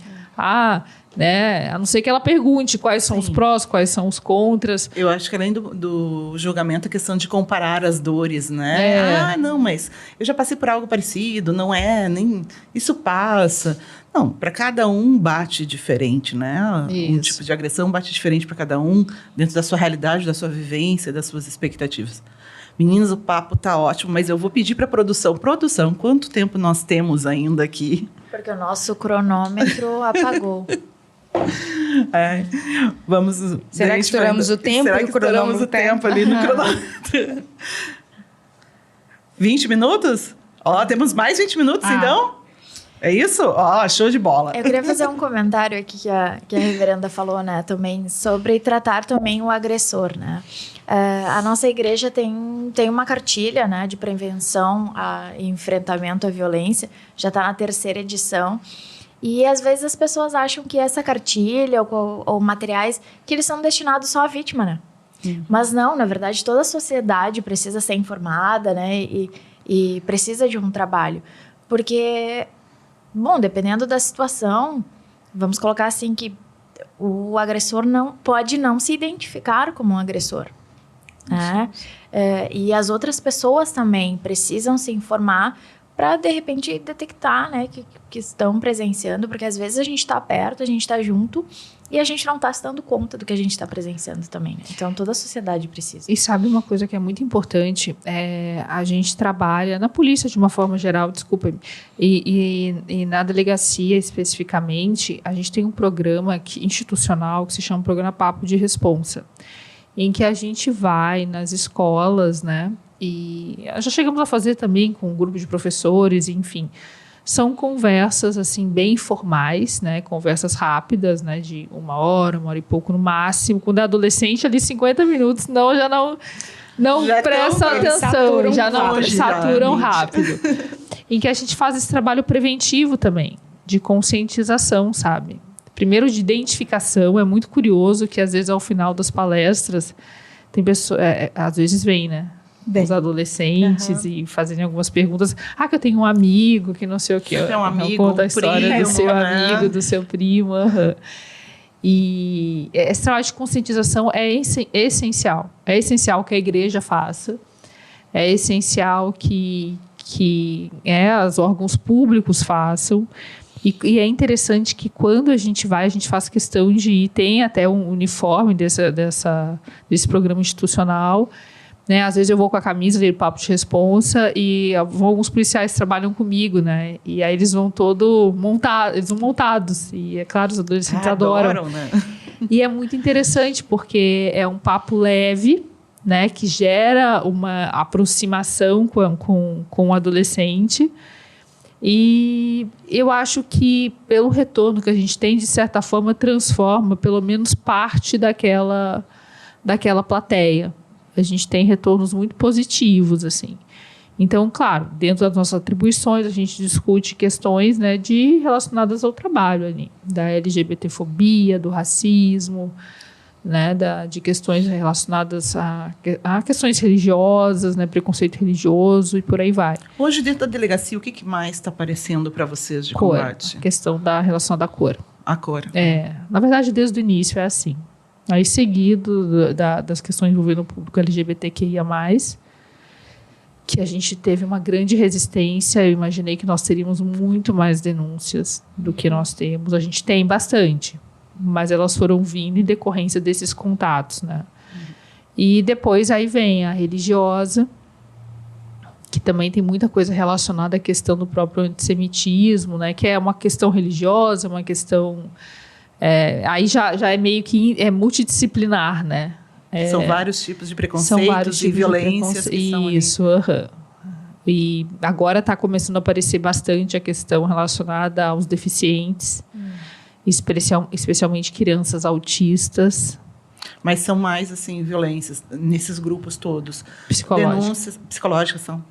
né? A não ser que ela pergunte quais são os prós, quais são os contras. Eu acho que além do julgamento, a questão de comparar as dores, né? Não, mas eu já passei por algo parecido, não nem isso passa. Não, para cada um bate diferente, né? Isso. Um tipo de agressão bate diferente para cada um, dentro da sua realidade, da sua vivência, das suas expectativas. Meninas, o papo tá ótimo, mas eu vou pedir para produção. Produção, quanto tempo nós temos ainda aqui? Porque o nosso cronômetro apagou. Vamos. Será que estouramos o tempo? Será que estouramos o tempo ali no cronômetro? 20 minutos? Temos mais 20 minutos, então? É isso? Ó, show de bola. Eu queria fazer um comentário aqui que a reverenda falou, né, também, sobre tratar também o agressor, né? A nossa igreja tem uma cartilha, né, de prevenção e enfrentamento à violência, já está na 3ª edição, e às vezes as pessoas acham que essa cartilha ou materiais, que eles são destinados só à vítima, né? Mas não, na verdade, toda a sociedade precisa ser informada, né, e precisa de um trabalho, porque... Bom, dependendo da situação, vamos colocar assim que o agressor pode não se identificar como um agressor. Né? E as outras pessoas também precisam se informar para, de repente, detectar, né, que estão presenciando, porque às vezes a gente está perto, a gente está junto e a gente não está se dando conta do que a gente está presenciando também. Né? Então, toda a sociedade precisa. E sabe uma coisa que é muito importante? A gente trabalha na polícia de uma forma geral, desculpa, e na delegacia especificamente, a gente tem um programa institucional que se chama Programa Papo de Responsa, em que a gente vai nas escolas, né? E já chegamos a fazer também com um grupo de professores, enfim. São conversas, assim, bem formais, né? Conversas rápidas, né? De 1 hora, 1 hora e pouco no máximo. Quando é adolescente, ali 50 minutos, já não prestam atenção. Já não saturam rápido. Em que a gente faz esse trabalho preventivo também, de conscientização, sabe? Primeiro, de identificação. É muito curioso que, às vezes, ao final das palestras, tem pessoas... às vezes vem, né? Os adolescentes e fazerem algumas perguntas. Que eu tenho um amigo que não sei o que. Você tem um amigo, conta a história primo, do seu amigo, do seu primo. E esse trabalho de conscientização é essencial. É essencial que a igreja faça. É essencial que os órgãos públicos façam. E é interessante que quando a gente faz questão de ir, tem até um uniforme desse programa institucional. Né? Às vezes eu vou com a camisa de Papo de Responsa e alguns policiais trabalham comigo, né? E aí eles vão montados. E é claro, os adolescentes adoram. Né? E é muito interessante porque é um papo leve, né? Que gera uma aproximação com o adolescente. E eu acho que pelo retorno que a gente tem, de certa forma, transforma pelo menos parte daquela plateia. A gente tem retornos muito positivos, assim. Então, claro, dentro das nossas atribuições, a gente discute questões, né, relacionadas ao trabalho ali, da LGBTfobia, do racismo, né, de questões relacionadas a questões religiosas, né, preconceito religioso e por aí vai. Hoje, dentro da delegacia, o que mais está aparecendo para vocês de combate? A questão relacionada à cor. A cor. Na verdade, desde o início é assim. Aí, seguido das questões envolvendo o público LGBTQIA+, que a gente teve uma grande resistência. Eu imaginei que nós teríamos muito mais denúncias do que nós temos. A gente tem bastante, mas elas foram vindo em decorrência desses contatos, né? E depois aí vem a religiosa, que também tem muita coisa relacionada à questão do próprio antissemitismo, né? Que é uma questão religiosa, uma questão... aí já é meio que multidisciplinar, né? São vários tipos de preconceitos e violências. Isso, E agora está começando a aparecer bastante a questão relacionada aos deficientes, especialmente crianças autistas. Mas são mais, assim, violências nesses grupos todos. Denúncias psicológicas são.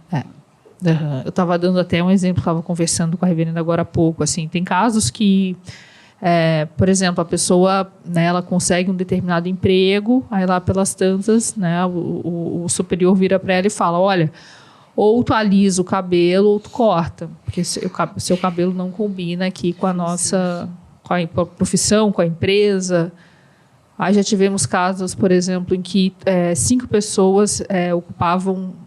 Eu estava dando até um exemplo, estava conversando com a reverenda agora há pouco. Assim, tem casos que... por exemplo, a pessoa, né, ela consegue um determinado emprego, aí lá pelas tantas, né, o superior vira para ela e fala, olha, ou tu alisa o cabelo ou tu corta, porque seu cabelo não combina aqui com a nossa com a profissão, com a empresa. Aí já tivemos casos, por exemplo, em que 5 pessoas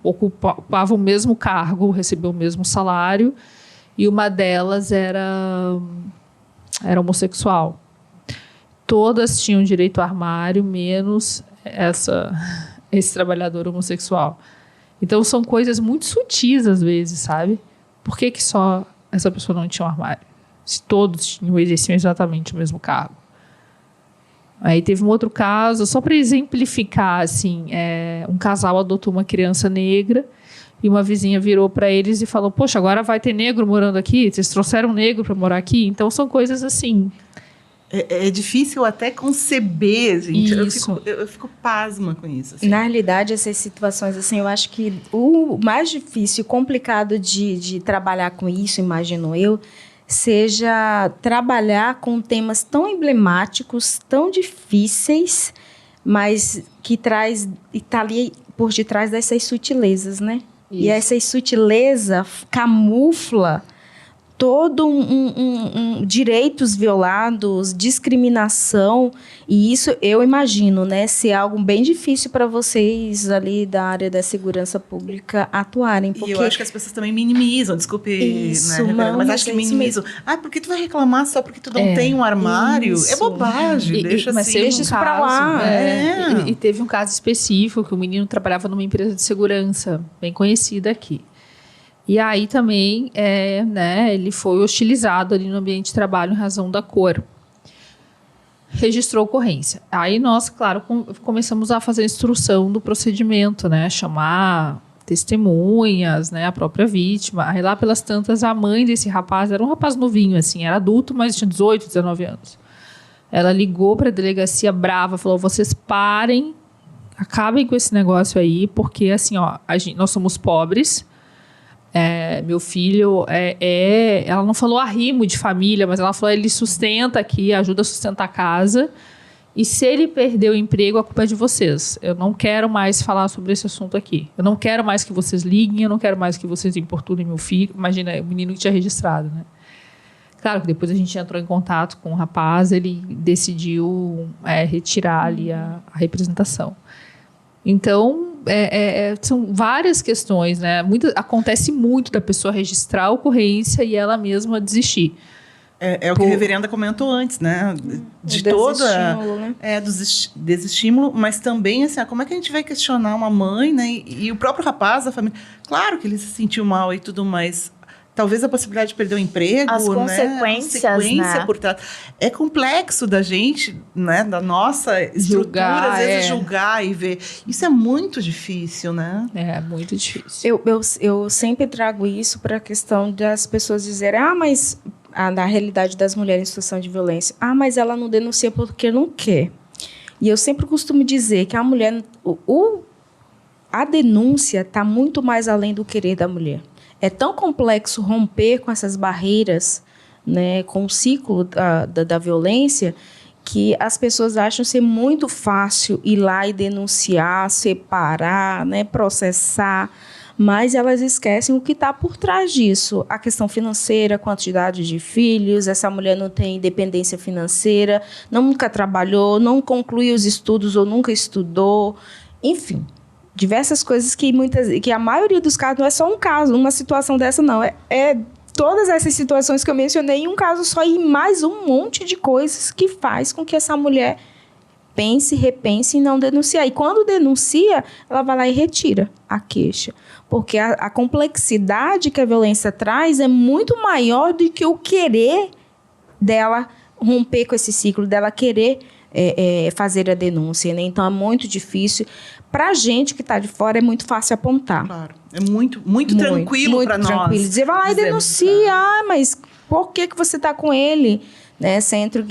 ocupavam o mesmo cargo, recebiam o mesmo salário, e uma delas era homossexual. Todas tinham direito ao armário, menos esse trabalhador homossexual. Então, são coisas muito sutis, às vezes, sabe? Por que só essa pessoa não tinha um armário? Se todos exerciam exatamente o mesmo cargo. Aí teve um outro caso, só para exemplificar, assim, um casal adotou uma criança negra E uma vizinha virou para eles e falou, poxa, agora vai ter negro morando aqui? Vocês trouxeram um negro para morar aqui? Então, são coisas assim. É difícil até conceber, gente. Isso. Eu fico pasma com isso. Assim. Na realidade, essas situações, assim, eu acho que o mais difícil, complicado de trabalhar com isso, imagino eu, seja trabalhar com temas tão emblemáticos, tão difíceis, mas que está ali por detrás dessas sutilezas, né? Isso. E essa sutileza camufla todo direitos violados, discriminação, e isso eu imagino, né, ser algo bem difícil para vocês ali da área da segurança pública atuarem. Porque... E eu acho que as pessoas também minimizam, desculpe, isso, né, não, mas acho que minimizam. Porque tu vai reclamar só porque tu não tem um armário? Isso. É bobagem, deixa mas assim. deixa isso para lá. E teve um caso específico que o menino trabalhava numa empresa de segurança bem conhecida aqui. E aí também, ele foi hostilizado ali no ambiente de trabalho em razão da cor. Registrou ocorrência. Aí nós, claro, começamos a fazer a instrução do procedimento, né? Chamar testemunhas, né? A própria vítima. Aí lá pelas tantas, a mãe desse rapaz, era um rapaz novinho, assim, era adulto, mas tinha 18, 19 anos. Ela ligou para a delegacia brava, falou, vocês parem, acabem com esse negócio aí, porque assim, nós somos pobres. Meu filho ela não falou arrimo de família, mas ela falou, ele sustenta aqui, ajuda a sustentar a casa, e se ele perder o emprego, a culpa é de vocês. Eu não quero mais falar sobre esse assunto aqui. Eu não quero mais que vocês liguem, eu não quero mais que vocês importunem meu filho. Imagina, o menino que tinha registrado, né? Claro que depois a gente entrou em contato com o rapaz, ele decidiu retirar ali a representação. Então, são várias questões, né? Acontece muito da pessoa registrar a ocorrência e ela mesma desistir. É o que a reverenda comentou antes, né? De toda... né? Do desestímulo, mas também, assim, como é que a gente vai questionar uma mãe, né? E o próprio rapaz, a família... Claro que ele se sentiu mal e tudo mais... Talvez a possibilidade de perder o emprego, as consequências, a consequência né? por trás. É complexo da gente, né? Da nossa estrutura, às vezes julgar e ver. Isso é muito difícil, né? É muito difícil. Eu sempre trago isso para a questão das pessoas dizerem, mas na realidade das mulheres em situação de violência, mas ela não denuncia porque não quer. E eu sempre costumo dizer que a mulher, a denúncia está muito mais além do querer da mulher. É tão complexo romper com essas barreiras, né, com o ciclo da violência, que as pessoas acham ser muito fácil ir lá e denunciar, separar, né, processar, mas elas esquecem o que está por trás disso. A questão financeira, a quantidade de filhos, essa mulher não tem independência financeira, nunca trabalhou, não concluiu os estudos ou nunca estudou, enfim... Diversas coisas que a maioria dos casos não é só um caso, uma situação dessa não. É todas essas situações que eu mencionei em um caso só e mais um monte de coisas que faz com que essa mulher pense, repense em não denunciar. E quando denuncia, ela vai lá e retira a queixa. Porque a complexidade que a violência traz é muito maior do que o querer dela romper com esse ciclo, dela querer fazer a denúncia, né? Então, é muito difícil. Para a gente que está de fora, é muito fácil apontar. Claro. É muito tranquilo para nós. Tranquilo. Dizer, vai lá e denuncia. Mas por que você está com ele? Né? Sendo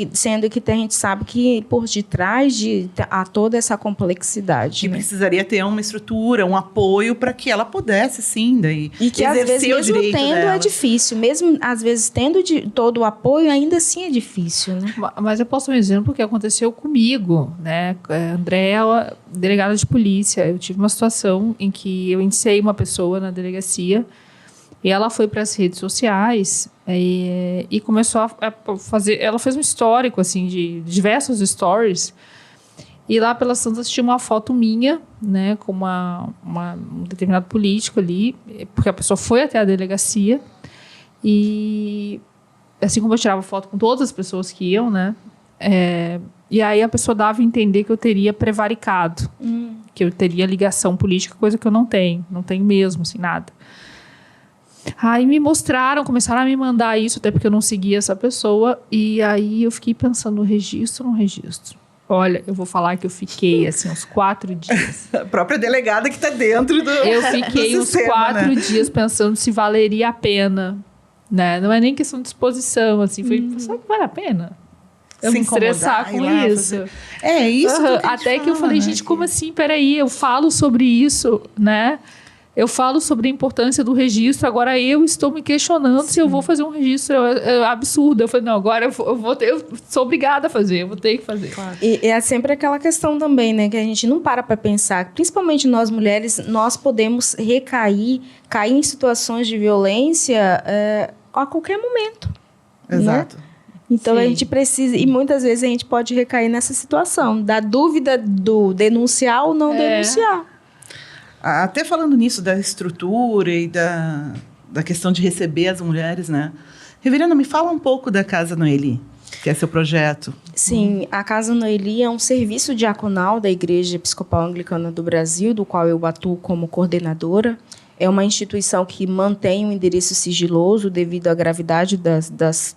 que a gente sabe que por detrás há toda essa complexidade. Que né? precisaria ter uma estrutura, um apoio para que ela pudesse, sim, daí e que às vezes, mesmo tendo, dela. É difícil. Mesmo, às vezes, tendo todo o apoio, ainda assim é difícil. Né? Mas eu posso dar um exemplo que aconteceu comigo. Né? Andréa, delegada de polícia. Eu tive uma situação em que eu indiciei uma pessoa na delegacia e ela foi para as redes sociais e começou a fazer... Ela fez um histórico, assim, de diversos stories. E lá pelas tantas tinha uma foto minha, né, com um determinado político ali, porque a pessoa foi até a delegacia. E assim como eu tirava foto com todas as pessoas que iam, né, e aí a pessoa dava a entender que eu teria prevaricado, que eu teria ligação política, coisa que eu não tenho mesmo, assim, nada. Aí me mostraram, começaram a me mandar isso, até porque eu não seguia essa pessoa, e aí eu fiquei pensando, registro ou não registro? Olha, eu vou falar que eu fiquei, assim, uns 4 dias. A própria delegada que está dentro do Eu fiquei do uns sistema, 4 né? dias pensando se valeria a pena, né? Não é nem questão de exposição, assim. Foi, será que vale a pena? Eu Se me estressar incomodar, com ir lá isso. fazer. É isso Aham, que a gente até que eu fala, falei, né? gente, como assim? Peraí, eu falo sobre isso, né? Eu falo sobre a importância do registro, agora eu estou me questionando se eu vou fazer um registro. É absurdo. Eu falei, não, agora eu sou obrigada a fazer, eu vou ter que fazer. Claro. E é sempre aquela questão também, né? Que a gente não para pensar. Principalmente nós mulheres, nós podemos cair em situações de violência a qualquer momento. Exato. Né? Então, a Sim. gente precisa... E muitas vezes a gente pode recair nessa situação. Da dúvida do denunciar ou não denunciar. Até falando nisso da estrutura e da questão de receber as mulheres, né? Reverenda, me fala um pouco da Casa Noeli, que é seu projeto. Sim, a Casa Noeli é um serviço diaconal da Igreja Episcopal Anglicana do Brasil, do qual eu atuo como coordenadora. É uma instituição que mantém um endereço sigiloso devido à gravidade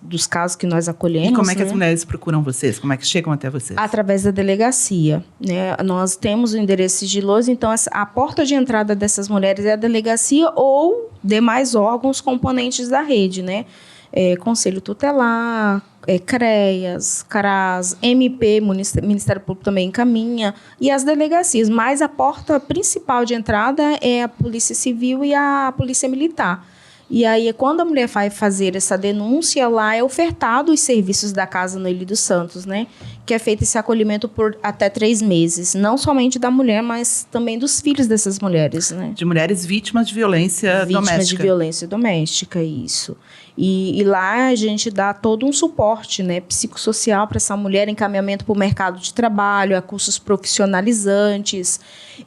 dos casos que nós acolhemos. E como é que né? as mulheres procuram vocês? Como é que chegam até vocês? Através da delegacia, né? Nós temos o endereço sigiloso, então a porta de entrada dessas mulheres é a delegacia ou demais órgãos componentes da rede, né? Conselho Tutelar, CREAS, CRAS, MP, Ministério Público também encaminha, e as delegacias. Mas a porta principal de entrada é a Polícia Civil e a Polícia Militar. E aí, quando a mulher vai fazer essa denúncia, lá é ofertado os serviços da Casa Noeli dos Santos, né? Que é feito esse acolhimento por até 3 meses. Não somente da mulher, mas também dos filhos dessas mulheres, né? De mulheres vítimas de violência Vítimas doméstica. de violência doméstica, isso. E lá a gente dá todo um suporte, né, psicossocial para essa mulher, encaminhamento para o mercado de trabalho, a cursos profissionalizantes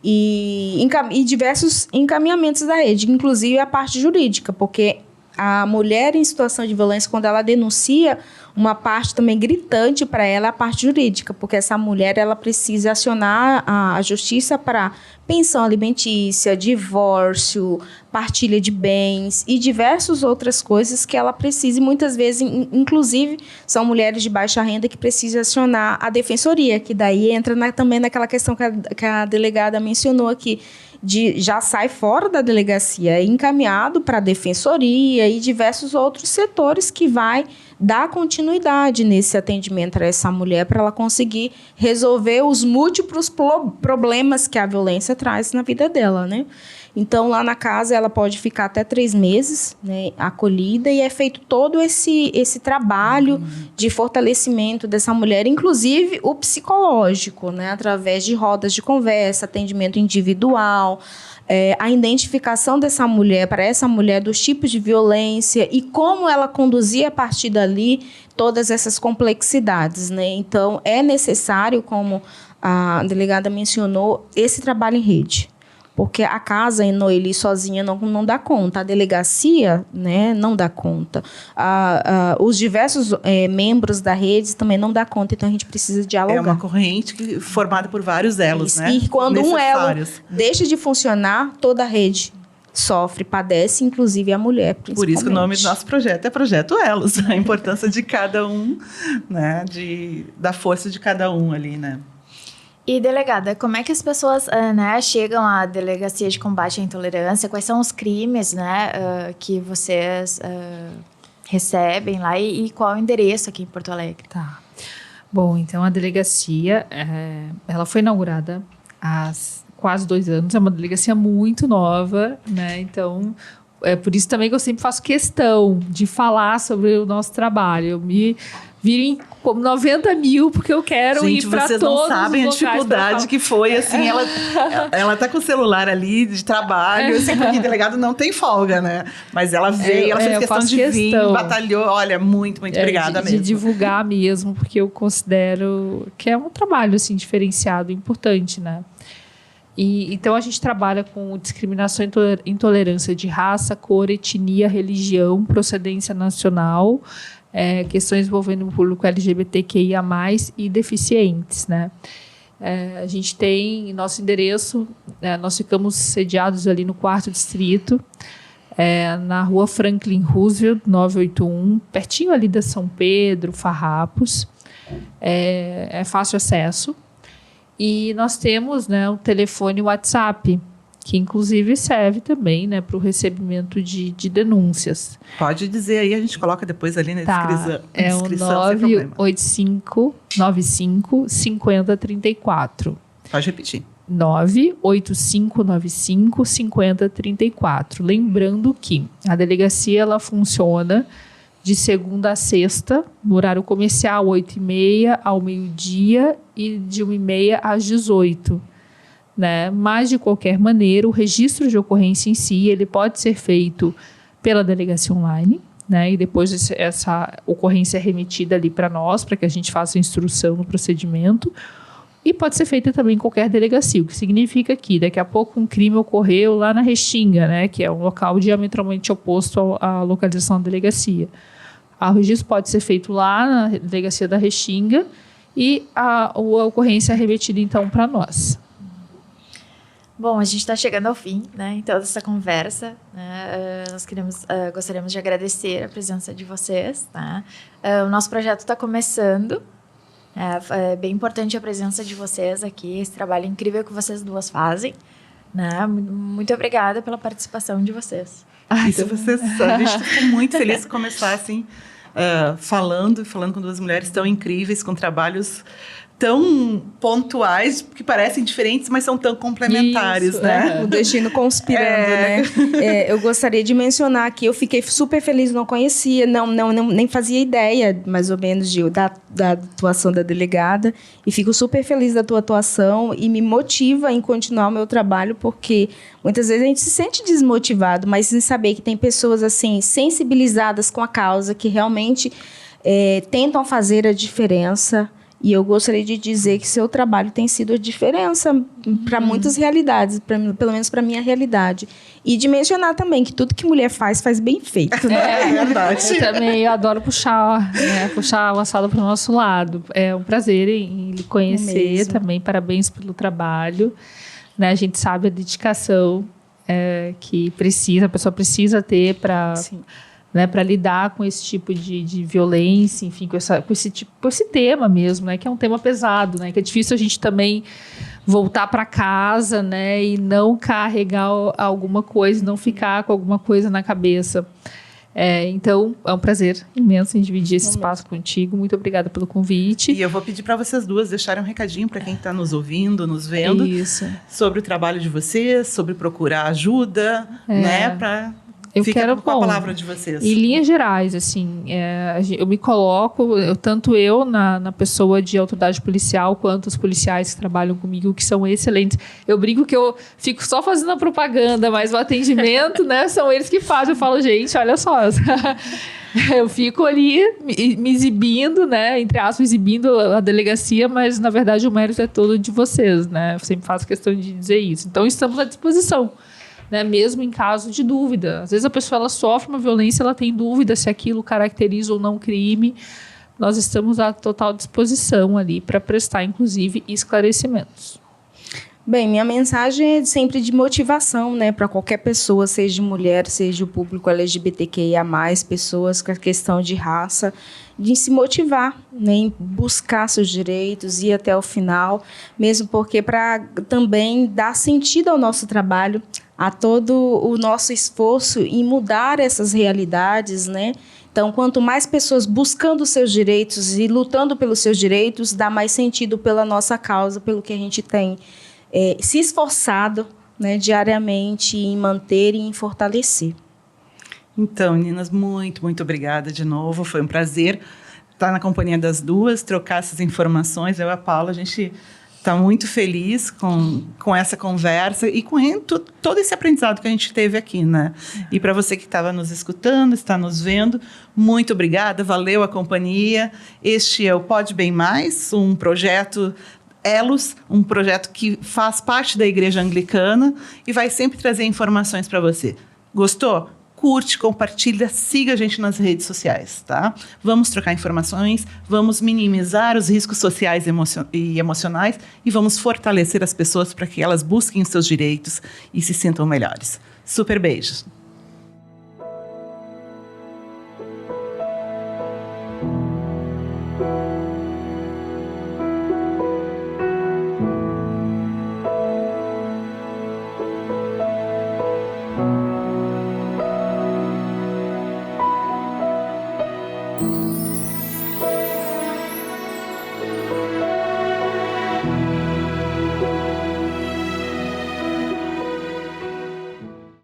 e diversos encaminhamentos da rede, inclusive a parte jurídica, porque a mulher em situação de violência, quando ela denuncia, uma parte também gritante para ela é a parte jurídica, porque essa mulher ela precisa acionar a justiça para pensão alimentícia, divórcio, partilha de bens e diversas outras coisas que ela precisa, e muitas vezes, inclusive, são mulheres de baixa renda que precisam acionar a defensoria, que daí entra também naquela questão que a delegada mencionou aqui, já sai fora da delegacia, é encaminhado para a defensoria e diversos outros setores que vai dar continuidade nesse atendimento a essa mulher para ela conseguir resolver os múltiplos problemas que a violência traz na vida dela, né? Então, lá na casa, ela pode ficar até 3 meses, né, acolhida, e é feito todo esse trabalho de fortalecimento dessa mulher, inclusive o psicológico, né, através de rodas de conversa, atendimento individual, a identificação dessa mulher, para essa mulher, dos tipos de violência e como ela conduzir a partir dali todas essas complexidades, né? Então, é necessário, como a delegada mencionou, esse trabalho em rede. Porque a Casa Noeli sozinha não dá conta, a delegacia, né, não dá conta. Os diversos membros da rede também não dá conta, então a gente precisa dialogar. É uma corrente formada por vários elos, Isso. né? E quando um elo Necessários. deixa de funcionar, toda a rede sofre, padece, inclusive a mulher, principalmente. Por isso que o nome do nosso projeto é Projeto Elos, a importância de cada um, né, da força de cada um ali, né? E, delegada, como é que as pessoas chegam à Delegacia de Combate à Intolerância? Quais são os crimes, que vocês recebem lá e qual é o endereço aqui em Porto Alegre? Tá. Bom, então a delegacia, ela foi inaugurada há quase 2 anos, é uma delegacia muito nova, né? Então, é por isso também que eu sempre faço questão de falar sobre o nosso trabalho. Eu me virem como 90 mil, porque eu quero ir para todos os locais. Gente, vocês não sabem a dificuldade que foi, assim, ela tá com o celular ali de trabalho, assim, porque o delegado não tem folga, né? Mas ela veio, ela fez questão de vir, batalhou, olha, muito obrigada mesmo. De divulgar mesmo, porque eu considero que é um trabalho, assim, diferenciado, importante, né? E, então, a gente trabalha com discriminação e intolerância de raça, cor, etnia, religião, procedência nacional, questões envolvendo o público LGBTQIA+, e deficientes, né? A gente tem nosso endereço, nós ficamos sediados ali no 4º distrito, na rua Franklin Roosevelt, 981, pertinho ali da São Pedro, Farrapos. é fácil acesso. E nós temos, né, o telefone WhatsApp, que inclusive serve também, né, para o recebimento de denúncias. Pode dizer aí, a gente coloca depois ali na descrição. É o 98595-5034. Pode repetir. 98595-5034. Lembrando que a delegacia ela funciona de segunda a sexta, no horário comercial, 8h30 ao meio-dia e de 1h30 às 18h. Né? Mas, de qualquer maneira, o registro de ocorrência em si ele pode ser feito pela delegacia online, né? E depois essa ocorrência é remetida ali para nós, para que a gente faça a instrução no procedimento. E pode ser feita também em qualquer delegacia, o que significa que daqui a pouco um crime ocorreu lá na Restinga, né, que é um local diametralmente oposto à localização da delegacia. O registro pode ser feito lá na delegacia da Restinga e a ocorrência é remetida então para nós. Bom, a gente está chegando ao fim, né, então, dessa conversa. Né, nós gostaríamos de agradecer a presença de vocês. Tá? O nosso projeto está começando. É bem importante a presença de vocês aqui, esse trabalho incrível que vocês duas fazem. Né? Muito obrigada pela participação de vocês. Isso, vocês, a gente ficou muito feliz de começar assim, falando com duas mulheres tão incríveis, com trabalhos tão pontuais, que parecem diferentes, mas são tão complementares, isso, né? O destino conspirando, né? Eu gostaria de mencionar aqui, eu fiquei super feliz, não conhecia, nem fazia ideia, mais ou menos, da atuação da delegada, e fico super feliz da tua atuação e me motiva em continuar o meu trabalho, porque muitas vezes a gente se sente desmotivado, mas em saber que tem pessoas, assim, sensibilizadas com a causa, que realmente tentam fazer a diferença. E eu gostaria de dizer que seu trabalho tem sido a diferença para muitas realidades, pelo menos para a minha realidade. E de mencionar também que tudo que mulher faz bem feito. Né? É verdade. Eu adoro puxar o assado para o nosso lado. É um prazer em lhe conhecer também. Parabéns pelo trabalho. Né? A gente sabe a dedicação que a pessoa precisa ter para... Né, para lidar com esse tipo de violência, enfim, com esse tema mesmo, né, que é um tema pesado, né, que é difícil a gente também voltar para casa, né, e não carregar alguma coisa, não ficar com alguma coisa na cabeça. Então, é um prazer imenso em dividir esse espaço contigo. Muito obrigada pelo convite. E eu vou pedir para vocês duas deixarem um recadinho para quem está nos ouvindo, nos vendo, sobre o trabalho de vocês, sobre procurar ajuda, né, para... Fica com a palavra de vocês. Em linhas gerais, assim, eu me coloco, tanto eu na pessoa de autoridade policial, quanto os policiais que trabalham comigo, que são excelentes. Eu brinco que eu fico só fazendo a propaganda, mas o atendimento, né, são eles que fazem. Eu falo, gente, olha só, eu fico ali me exibindo, né, entre aspas, exibindo a delegacia, mas, na verdade, o mérito é todo de vocês, né? Eu sempre faço questão de dizer isso. Então, estamos à disposição. Né, mesmo em caso de dúvida. Às vezes a pessoa ela sofre uma violência, ela tem dúvida se aquilo caracteriza ou não crime. Nós estamos à total disposição ali para prestar, inclusive, esclarecimentos. Bem, minha mensagem é sempre de motivação, né, para qualquer pessoa, seja mulher, seja o público LGBTQIA+, pessoas com a questão de raça, de se motivar, né, em buscar seus direitos, ir até o final, mesmo porque para também dar sentido ao nosso trabalho, a todo o nosso esforço em mudar essas realidades, né? Então, quanto mais pessoas buscando seus direitos e lutando pelos seus direitos, dá mais sentido pela nossa causa, pelo que a gente tem se esforçado, né, diariamente em manter e em fortalecer. Então, meninas, muito, muito obrigada de novo. Foi um prazer estar na companhia das duas, trocar essas informações. Eu e a Paula, a gente está muito feliz com essa conversa e com todo esse aprendizado que a gente teve aqui, né? E para você que estava nos escutando, está nos vendo, muito obrigada, valeu a companhia. Este é o Pode Bem Mais, um projeto Elos, um projeto que faz parte da Igreja Anglicana e vai sempre trazer informações para você. Gostou? Curte, compartilha, siga a gente nas redes sociais, tá? Vamos trocar informações, vamos minimizar os riscos sociais e emocionais e vamos fortalecer as pessoas para que elas busquem os seus direitos e se sintam melhores. Super beijos!